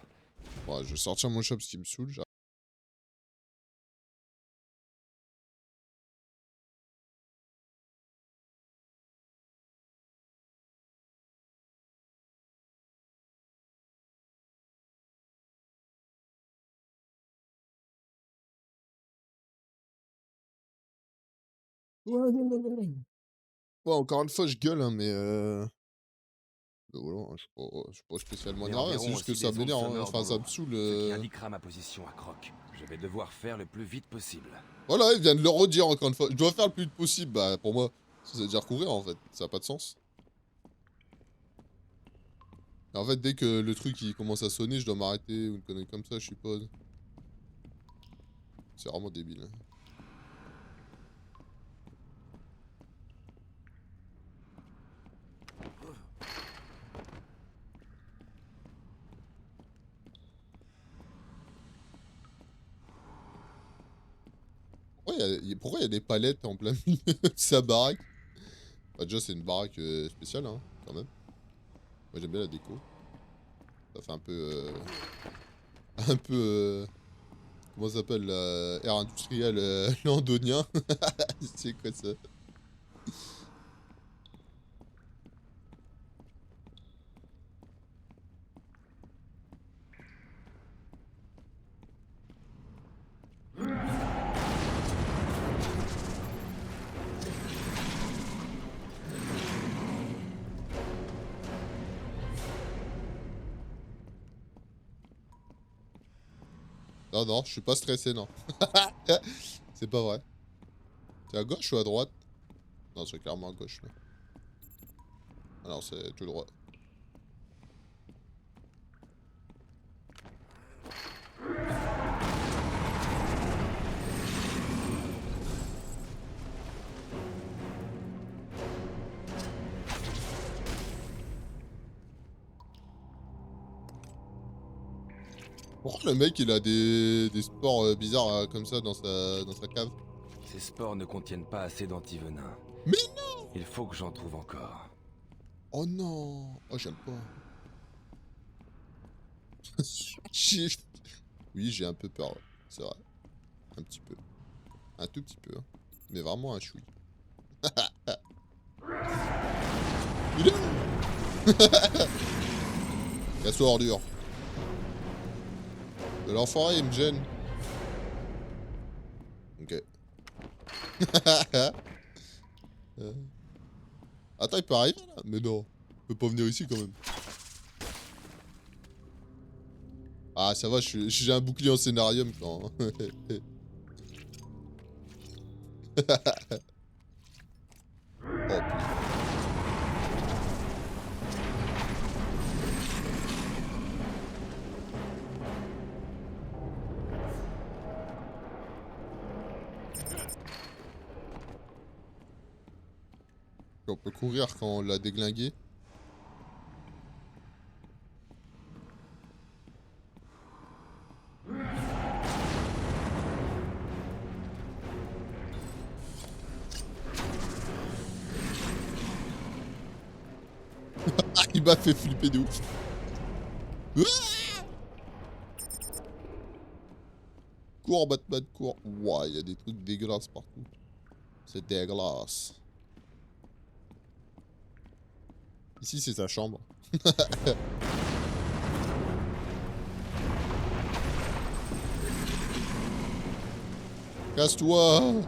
Ouais, je vais sortir mon shop, ce qui me saoule. Ouais, encore une fois, je gueule, hein, mais voilà, je suis pas spécialement énervé, c'est juste que ça m'énerve, hein. Enfin, ça me saoule. Ce qui indiquera ma position à Croc. Je vais devoir faire le plus vite possible. Voilà, il vient de le redire encore une fois. Je dois faire le plus vite possible. Bah, pour moi, ça veut dire courir, en fait. Ça n'a pas de sens. Et en fait, dès que le truc il commence à sonner, je dois m'arrêter ou une connerie comme ça, je suppose. C'est vraiment débile. Pourquoi il y a des palettes en plein milieu de sa baraque? Bah, déjà, c'est une baraque spéciale, hein, quand même. Moi, j'aime bien la déco. Ça fait un peu... un peu... comment ça s'appelle? Air industriel londonien. C'est quoi ça? Non, non, je suis pas stressé, non. C'est pas vrai. C'est à gauche ou à droite? Non, c'est clairement à gauche, là. Alors, c'est tout droit. Pourquoi le mec il a des spores bizarres comme ça dans sa cave? Ces spores ne contiennent pas assez d'antivenin. Mais non! Il faut que j'en trouve encore. Oh non! Oh, j'aime pas. Oui, j'ai un peu peur, ouais. C'est vrai. Un petit peu. Un tout petit peu. Hein. Mais vraiment un chouï. Il est où? Casse-toi ordure. De l'enfoiré, il me gêne. Ok. Attends, il peut arriver là? Mais non. Il peut pas venir ici quand même. Ah, ça va, j'ai un bouclier en scénarium quand. Oh putain. On peut courir quand on l'a déglingué. Il m'a fait flipper de ouf. Cours, Batman, cours. Ouah, il y a des trucs dégueulasses partout. C'est dégueulasse. Ici, c'est sa chambre. Casse-toi!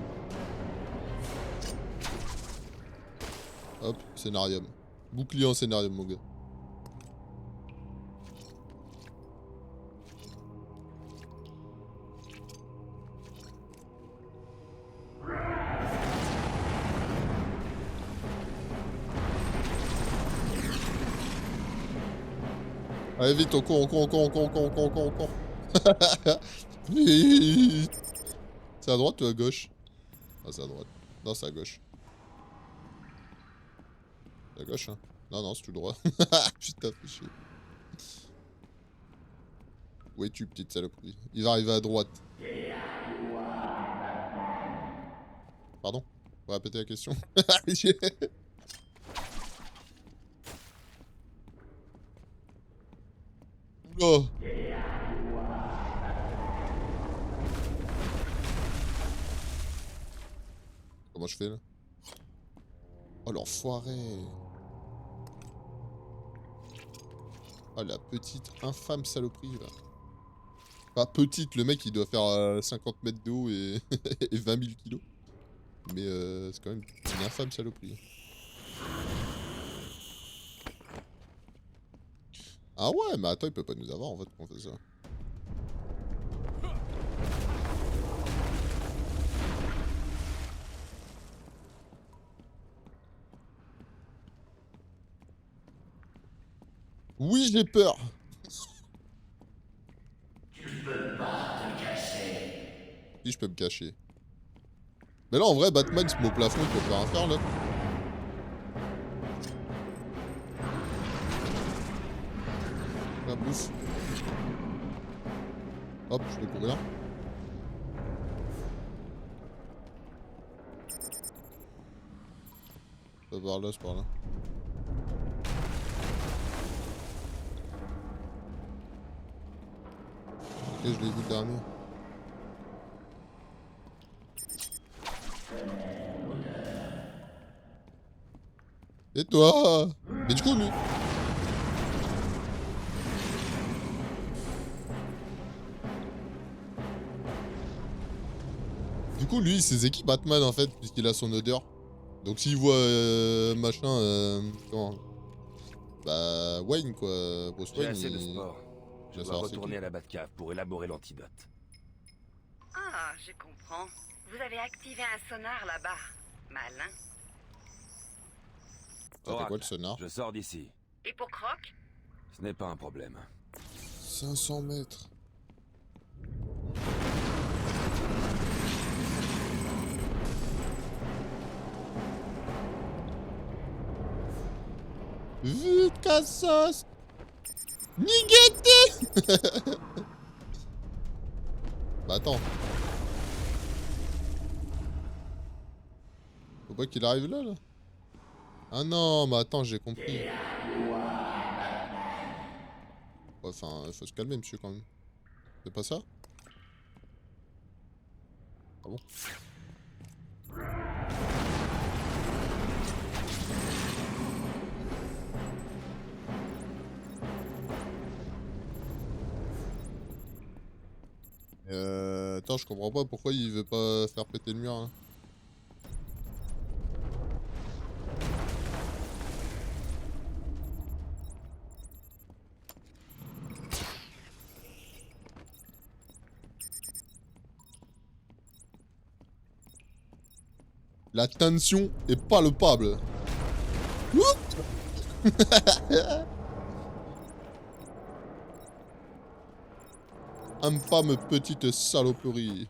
Hop, scénarium. Bouclier en scénarium, mon gars. Allez vite, on court, on court, on court, on court, on court, on court, on court, on court. Vite. C'est à droite ou à gauche? Ah, c'est à droite. Non, c'est à gauche. C'est à gauche, hein? Non, non, c'est tout droit. Putain, fais chier. Où es-tu, petite saloperie? Il va arriver à droite. Pardon? On va répéter la question. Oh. Comment je fais là? Oh l'enfoiré! Oh la petite infâme saloperie là. Pas petite, le mec il doit faire 50 mètres de haut et, et 20 000 kilos. Mais c'est quand même une infâme saloperie. Ah ouais, mais attends, il peut pas nous avoir en fait quand on fait ça. Oui, j'ai peur. Tu peux pas te cacher. Si, je peux me cacher. Mais là, en vrai, Batman, il se met au plafond, il peut plus rien faire là. La bouffe. Hop, je peux courir. C'est par là, c'est par là. Ok, je l'ai vu le dernier. Et toi? Mais du coup, lui... Du coup, lui, il sait qui Batman en fait, puisqu'il a son odeur. Donc s'il voit machin, comment... Bah, Wayne quoi, Bruce Wayne. J'ai assez de sport. Je dois retourner à la Batcave pour élaborer l'antidote. Ah, je comprends. Vous avez activé un sonar là-bas. Malin. Ça fait quoi le sonar? Je sors d'ici. Et pour Croc? Ce n'est pas un problème. 500 mètres. Vite, Cassos! Niguette! Bah attends. Faut pas qu'il arrive là, là. Ah non, mais attends, j'ai compris. Ouais, enfin, faut se calmer, monsieur, quand même. C'est pas ça? Ah bon? Attends, je comprends pas pourquoi il veut pas faire péter le mur, hein. La tension est palpable. Infâme petite saloperie.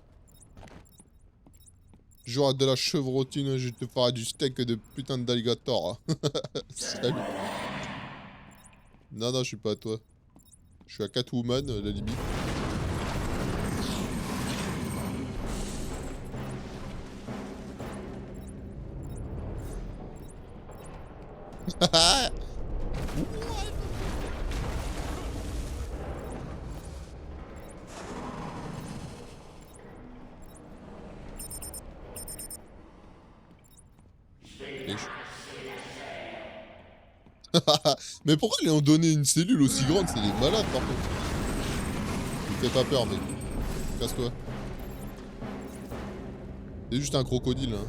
J'aurai de la chevrotine, je te ferai du steak de putain d'alligator. Salut. Non, non, je suis pas à toi. Je suis à Catwoman, à la limite. Mais pourquoi ils lui ont donné une cellule aussi grande? C'est des malades par contre. Il me fait pas peur mec. Casse-toi. C'est juste un crocodile hein.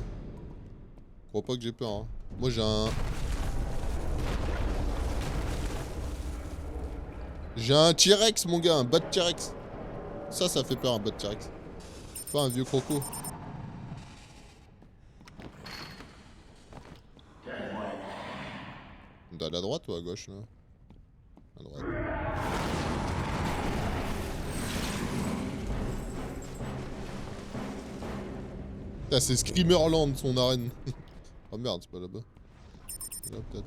Crois pas que j'ai peur hein. Moi j'ai un... J'ai un T-Rex mon gars, un bat T-Rex. Ça fait peur un bat T-Rex. Pas un vieux croco. On doit aller à droite ou à gauche là? À droite. Putain, c'est Screamerland son arène. Oh merde, c'est pas là-bas. C'est là peut-être.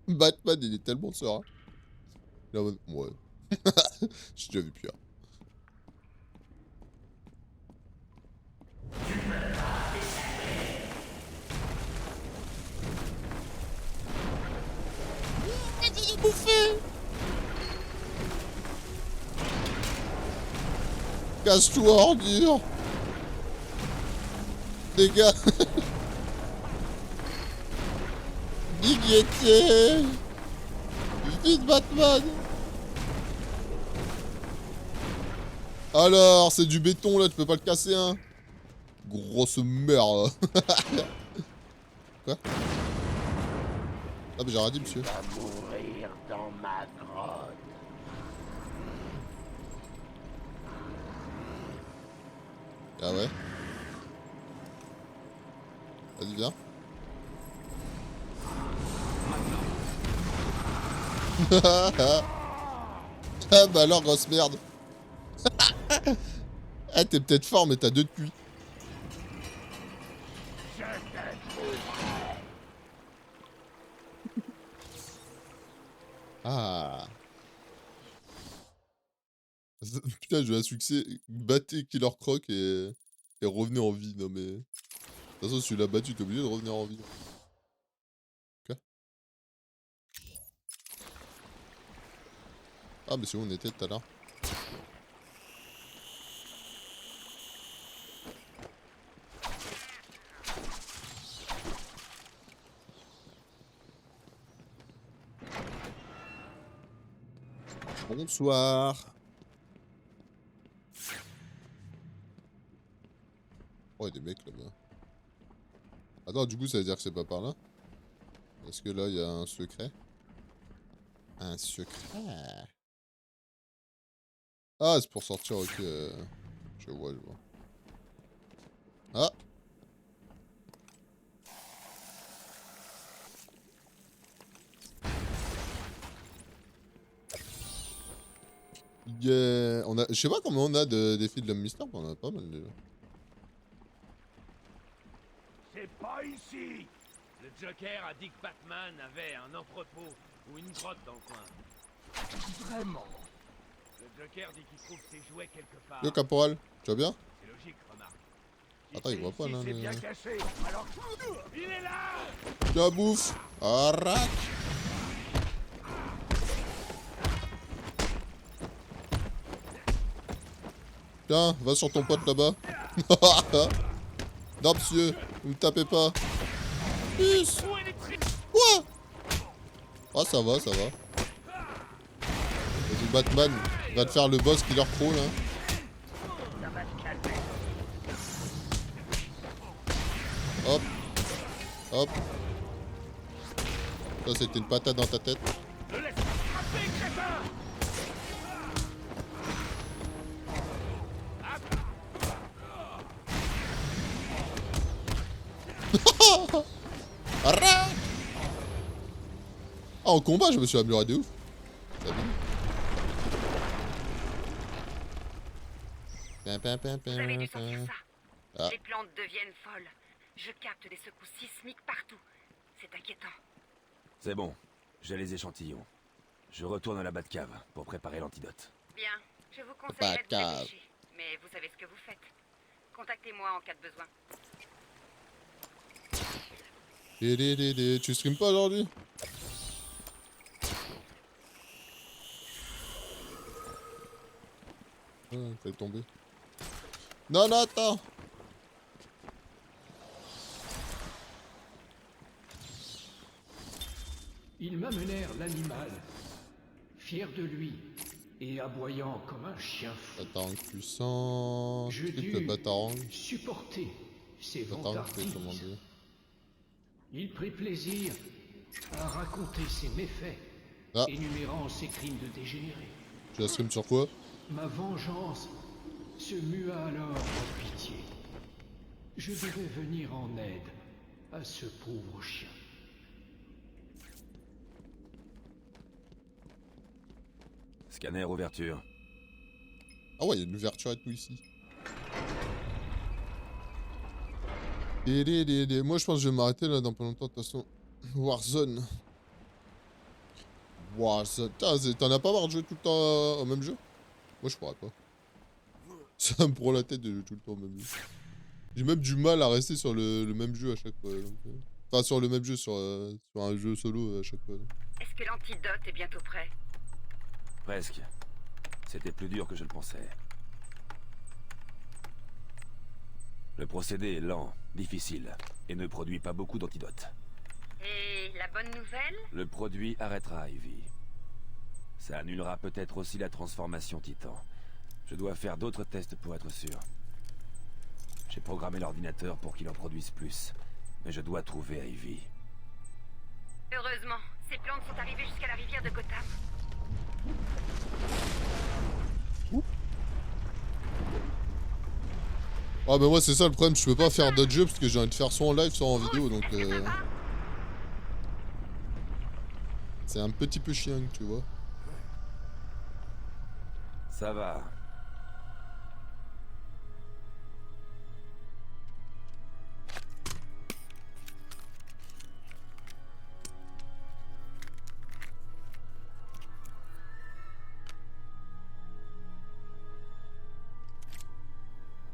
Batman, il est tellement serein. Il est en mode, ouais. J'ai déjà vu pire. Bouffer. Casse-toi, ordure. Dégâts. Dignité. Vite, Batman. Alors, c'est du béton là, tu peux pas le casser, hein. Grosse merde. Quoi? Ah, mais j'ai rien dit, monsieur. Tu vas mourir dans ma grotte. Ah ouais? Vas-y, viens. Ah bah alors, grosse merde. Ah, t'es peut-être fort, mais t'as 2 de QI. Ah. Putain, j'ai eu un succès. Battez Killer Croc et revenez en vie. Non mais... De toute façon, si tu l'as battu, t'es obligé de revenir en vie. Quoi? Ah, mais c'est où on était tout à l'heure? Bonsoir. Oh, il y a des mecs là-bas. Attends, du coup, ça veut dire que c'est pas par là? Est-ce que là, il y a un secret? Un secret? Ah, c'est pour sortir, ok. Je vois, je vois. Ah! Yeah. On a... Je sais pas combien on a de défis de l'homme mystère, mais on en a pas mal déjà. C'est pas ici. Le Joker a dit que Batman avait un entrepôt ou une grotte dans le coin. Vraiment? Le Joker dit qu'il trouve ses jouets quelque part. Yo, caporal, tu vas bien? C'est logique, remarque. Attends, il voit pas là. C'est bien caché. Alors, il est là. Tu la bouffe. Arrac. Tiens, va sur ton pote là-bas. Non, monsieur, vous me tapez pas. Plus. Quoi? Ah, ça va, ça va. Vas-y, Batman, va te faire le boss Killer Croc là. Hop. Hop. Ça, c'était une patate dans ta tête. Arrête. Ah, en combat, je me suis amélioré de ouf. T'as vu? Vous avez dû sentir ça. Ah. Les plantes deviennent folles. Je capte des secousses sismiques partout. C'est inquiétant. C'est bon, j'ai les échantillons. Je retourne à la Batcave pour préparer l'antidote. Bien, je vous conseillerais de vous dépêcher. Mais vous savez ce que vous faites. Contactez-moi en cas de besoin. Tu streames pas aujourd'hui? Fais tomber. Non, non, attends. Ils m'amenèrent l'animal, fier de lui et aboyant comme un chien fou. Batarang puissant. Je Clip dus Batarang. supporter ses Batarang, vantardises. Il prit plaisir à raconter ses méfaits, énumérant ses crimes de dégénéré. Tu la stream sur quoi? Ma vengeance se mua alors en pitié. Je devais venir en aide à ce pauvre chien. Scanner ouverture. Ah ouais, il y a une ouverture et tout ici. Moi je pense que je vais m'arrêter là dans pas longtemps de toute façon. Warzone. Warzone. T'en as pas marre de jouer tout le temps au même jeu? Moi je pourrais pas. Ça me prend la tête de jouer tout le temps au même jeu. J'ai même du mal à rester sur le même jeu à chaque fois. Donc, enfin sur le même jeu, sur un jeu solo à chaque fois. Est-ce que l'antidote est bientôt prêt? Presque. C'était plus dur que je le pensais. Le procédé est lent, difficile, et ne produit pas beaucoup d'antidotes. Et la bonne nouvelle? Le produit arrêtera Ivy. Ça annulera peut-être aussi la transformation Titan. Je dois faire d'autres tests pour être sûr. J'ai programmé l'ordinateur pour qu'il en produise plus, mais je dois trouver Ivy. Heureusement, ces plantes sont arrivées jusqu'à la rivière de Gotham. Ah bah moi c'est ça le problème, je peux pas faire d'autres jeux parce que j'ai envie de faire soit en live soit en vidéo donc c'est un petit peu chiant tu vois. Ça va.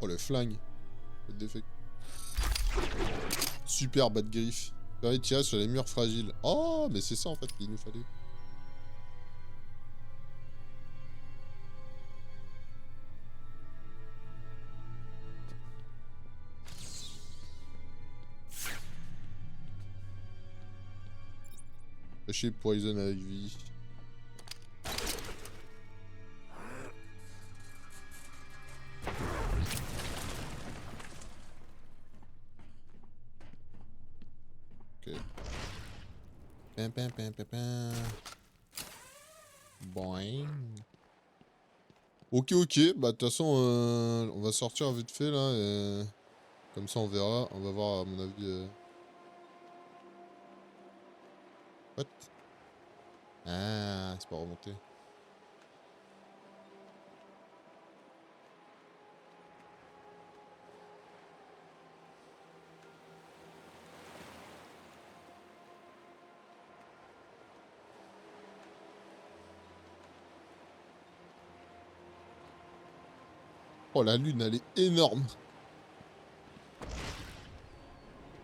Oh le flingue. Le défect. Super bas de griffe. Permet de tirer sur les murs fragiles. Oh mais c'est ça en fait qu'il nous fallait. Lâcher poison avec vie. Ok. Boing. Ok, bah de toute façon, on va sortir vite fait là. Comme ça on verra. On va voir à mon avis. What? Ah, c'est pas remonté. Oh la lune elle est énorme.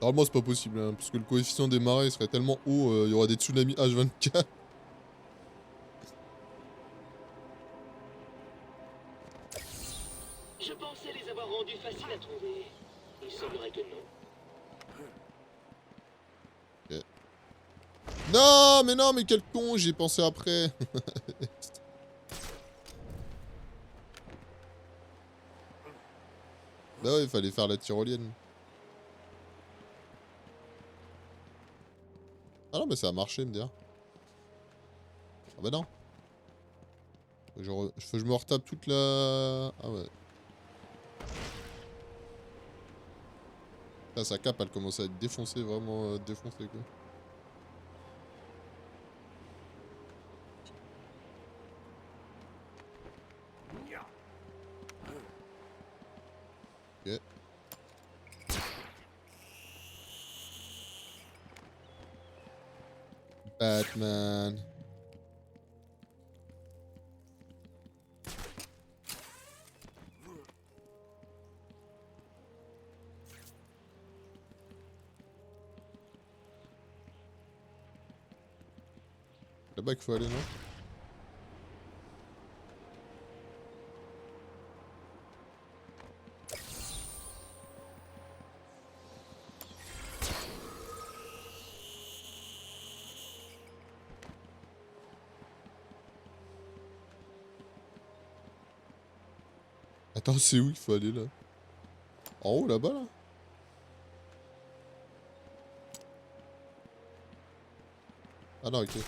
Normalement c'est pas possible hein, parce que le coefficient des marées serait tellement haut, il y aura des tsunamis H24. Je pensais les avoir rendus faciles à trouver. Il semblerait que non. Ok. Non mais quel con, j'y ai pensé après. Bah ouais, il fallait faire la tyrolienne. Ah non mais ça a marché me dire. Ah bah non. Faut que je me retape toute la... Ah ouais. Là, sa cape elle commence à être défoncée, vraiment défoncée quoi. Ok. Batman. Là-bas qu'il faut aller, non? Attends, c'est où il faut aller là? En haut là-bas là? Ah non, ok.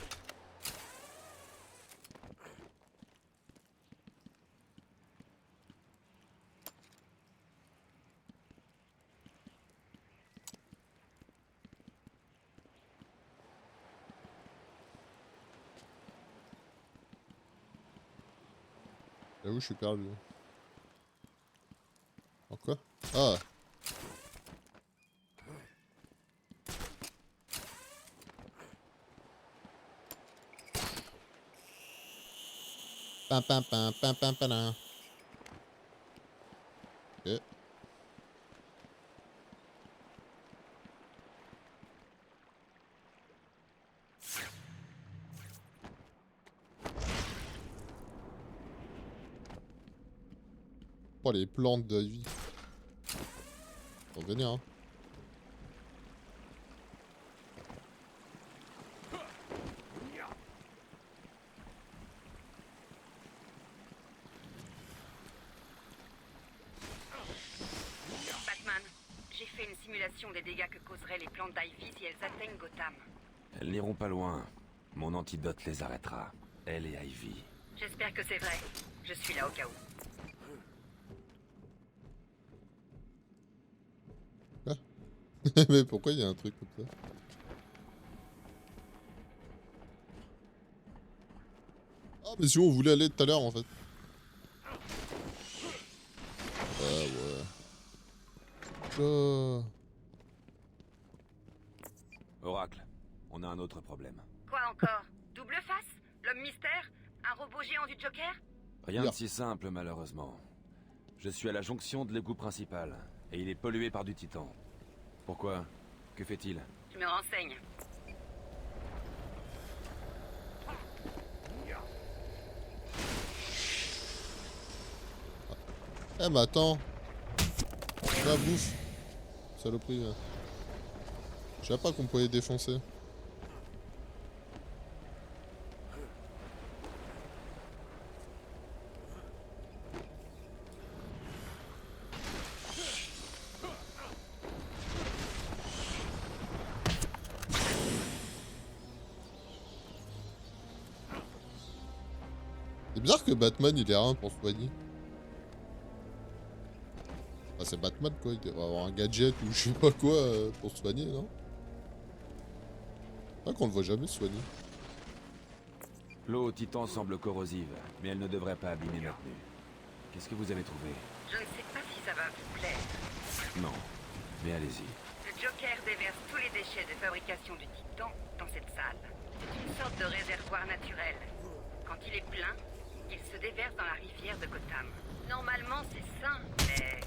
J'avoue, je suis perdu. En quoi? Ah! Pam pam pam pam pam pam. Ok. Oh, les plantes d'Ivy. Faut venir, hein. Batman, j'ai fait une simulation des dégâts que causeraient les plantes d'Ivy si elles atteignent Gotham. Elles n'iront pas loin. Mon antidote les arrêtera. Elle et Ivy. J'espère que c'est vrai. Je suis là au cas où. Mais pourquoi il y a un truc comme ça? Ah, mais si on voulait aller tout à l'heure en fait. Ouais. Oracle, on a un autre problème. Quoi encore? Double face? L'homme mystère? Un robot géant du Joker? Rien de si simple, malheureusement. Je suis à la jonction de l'égout principal, et il est pollué par du titan. Pourquoi? Que fait-il? Je me renseigne. Eh mais attends. La bouffe. Saloperie là. Je savais pas qu'on pouvait défoncer. C'est bizarre que Batman il ait rien pour soigner. Enfin, c'est Batman quoi, il devrait avoir un gadget ou je sais pas quoi pour se soigner, non? C'est vrai qu'on le voit jamais se soigner. L'eau au titan semble corrosive, mais elle ne devrait pas abîmer ma tenue. Qu'est-ce que vous avez trouvé? Je ne sais pas si ça va vous plaire. Non, mais allez-y. Le Joker déverse tous les déchets de fabrication du titan dans cette salle. C'est une sorte de réservoir naturel. Quand il est plein, il se déverse dans la rivière de Gotham. Normalement, c'est sain, mais...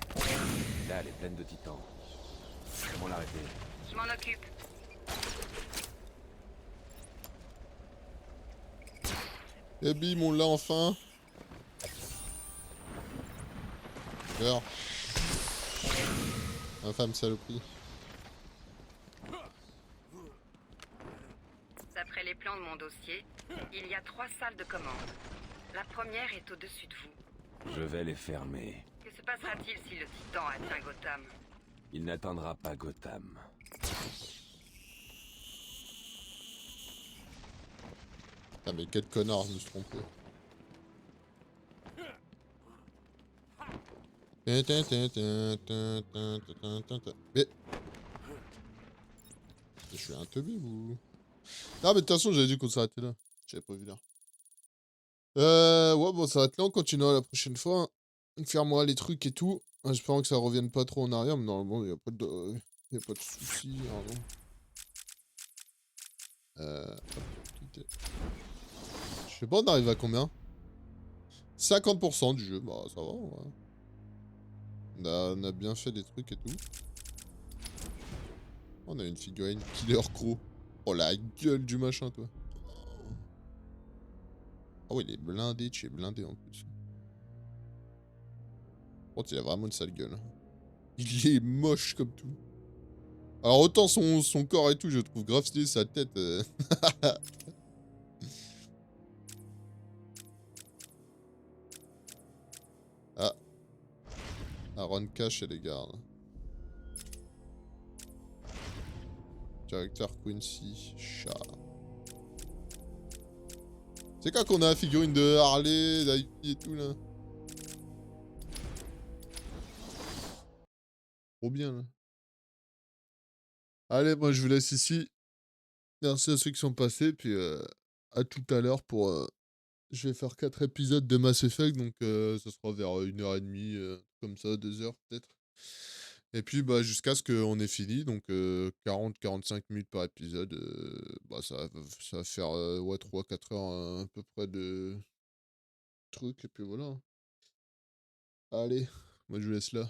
Là, elle est pleine de titan. Comment l'arrêter? Je m'en occupe. Et bim, on l'a enfin. Meurs. Infâme saloperie. D'après les plans de mon dossier, il y a 3 salles de commande. La première est au-dessus de vous. Je vais les fermer. Que se passera-t-il si le titan atteint Gotham? Il n'atteindra pas Gotham. Ah mais quel connard, je me suis trompé. Mais... Je suis un teubé ou... Ah mais de toute façon j'avais dit qu'on s'arrêtait là. J'avais pas vu là. Ouais bon ça va être là, on continuera la prochaine fois. Faire moi les trucs et tout. En espérant que ça revienne pas trop en arrière, mais normalement il n'y a pas de... y a pas de soucis. Je sais pas on arrive à combien? 50% du jeu, bah ça va ouais. On a bien fait des trucs et tout. On a une figurine Killer Crow. Oh la gueule du machin toi. Oh il est blindé de chez blindé en plus. Oh il a vraiment une sale gueule. Il est moche comme tout. Alors autant son corps et tout je trouve grave stylé, sa tête. Ah. Aaron Cash et les gardes. Directeur Quincy, chat. C'est quand qu'on a la figurine de Harley, d'Ivy et tout là. Trop bien là. Allez, moi je vous laisse ici. Merci à ceux qui sont passés, puis à tout à l'heure pour Je vais faire 4 épisodes de Mass Effect, donc ça sera vers 1h30, comme ça, 2h peut-être. Et puis bah jusqu'à ce qu'on ait fini, donc 40-45 minutes par épisode, bah ça va faire ouais, 3-4 heures à peu près de trucs, et puis voilà. Allez, moi je vous laisse là.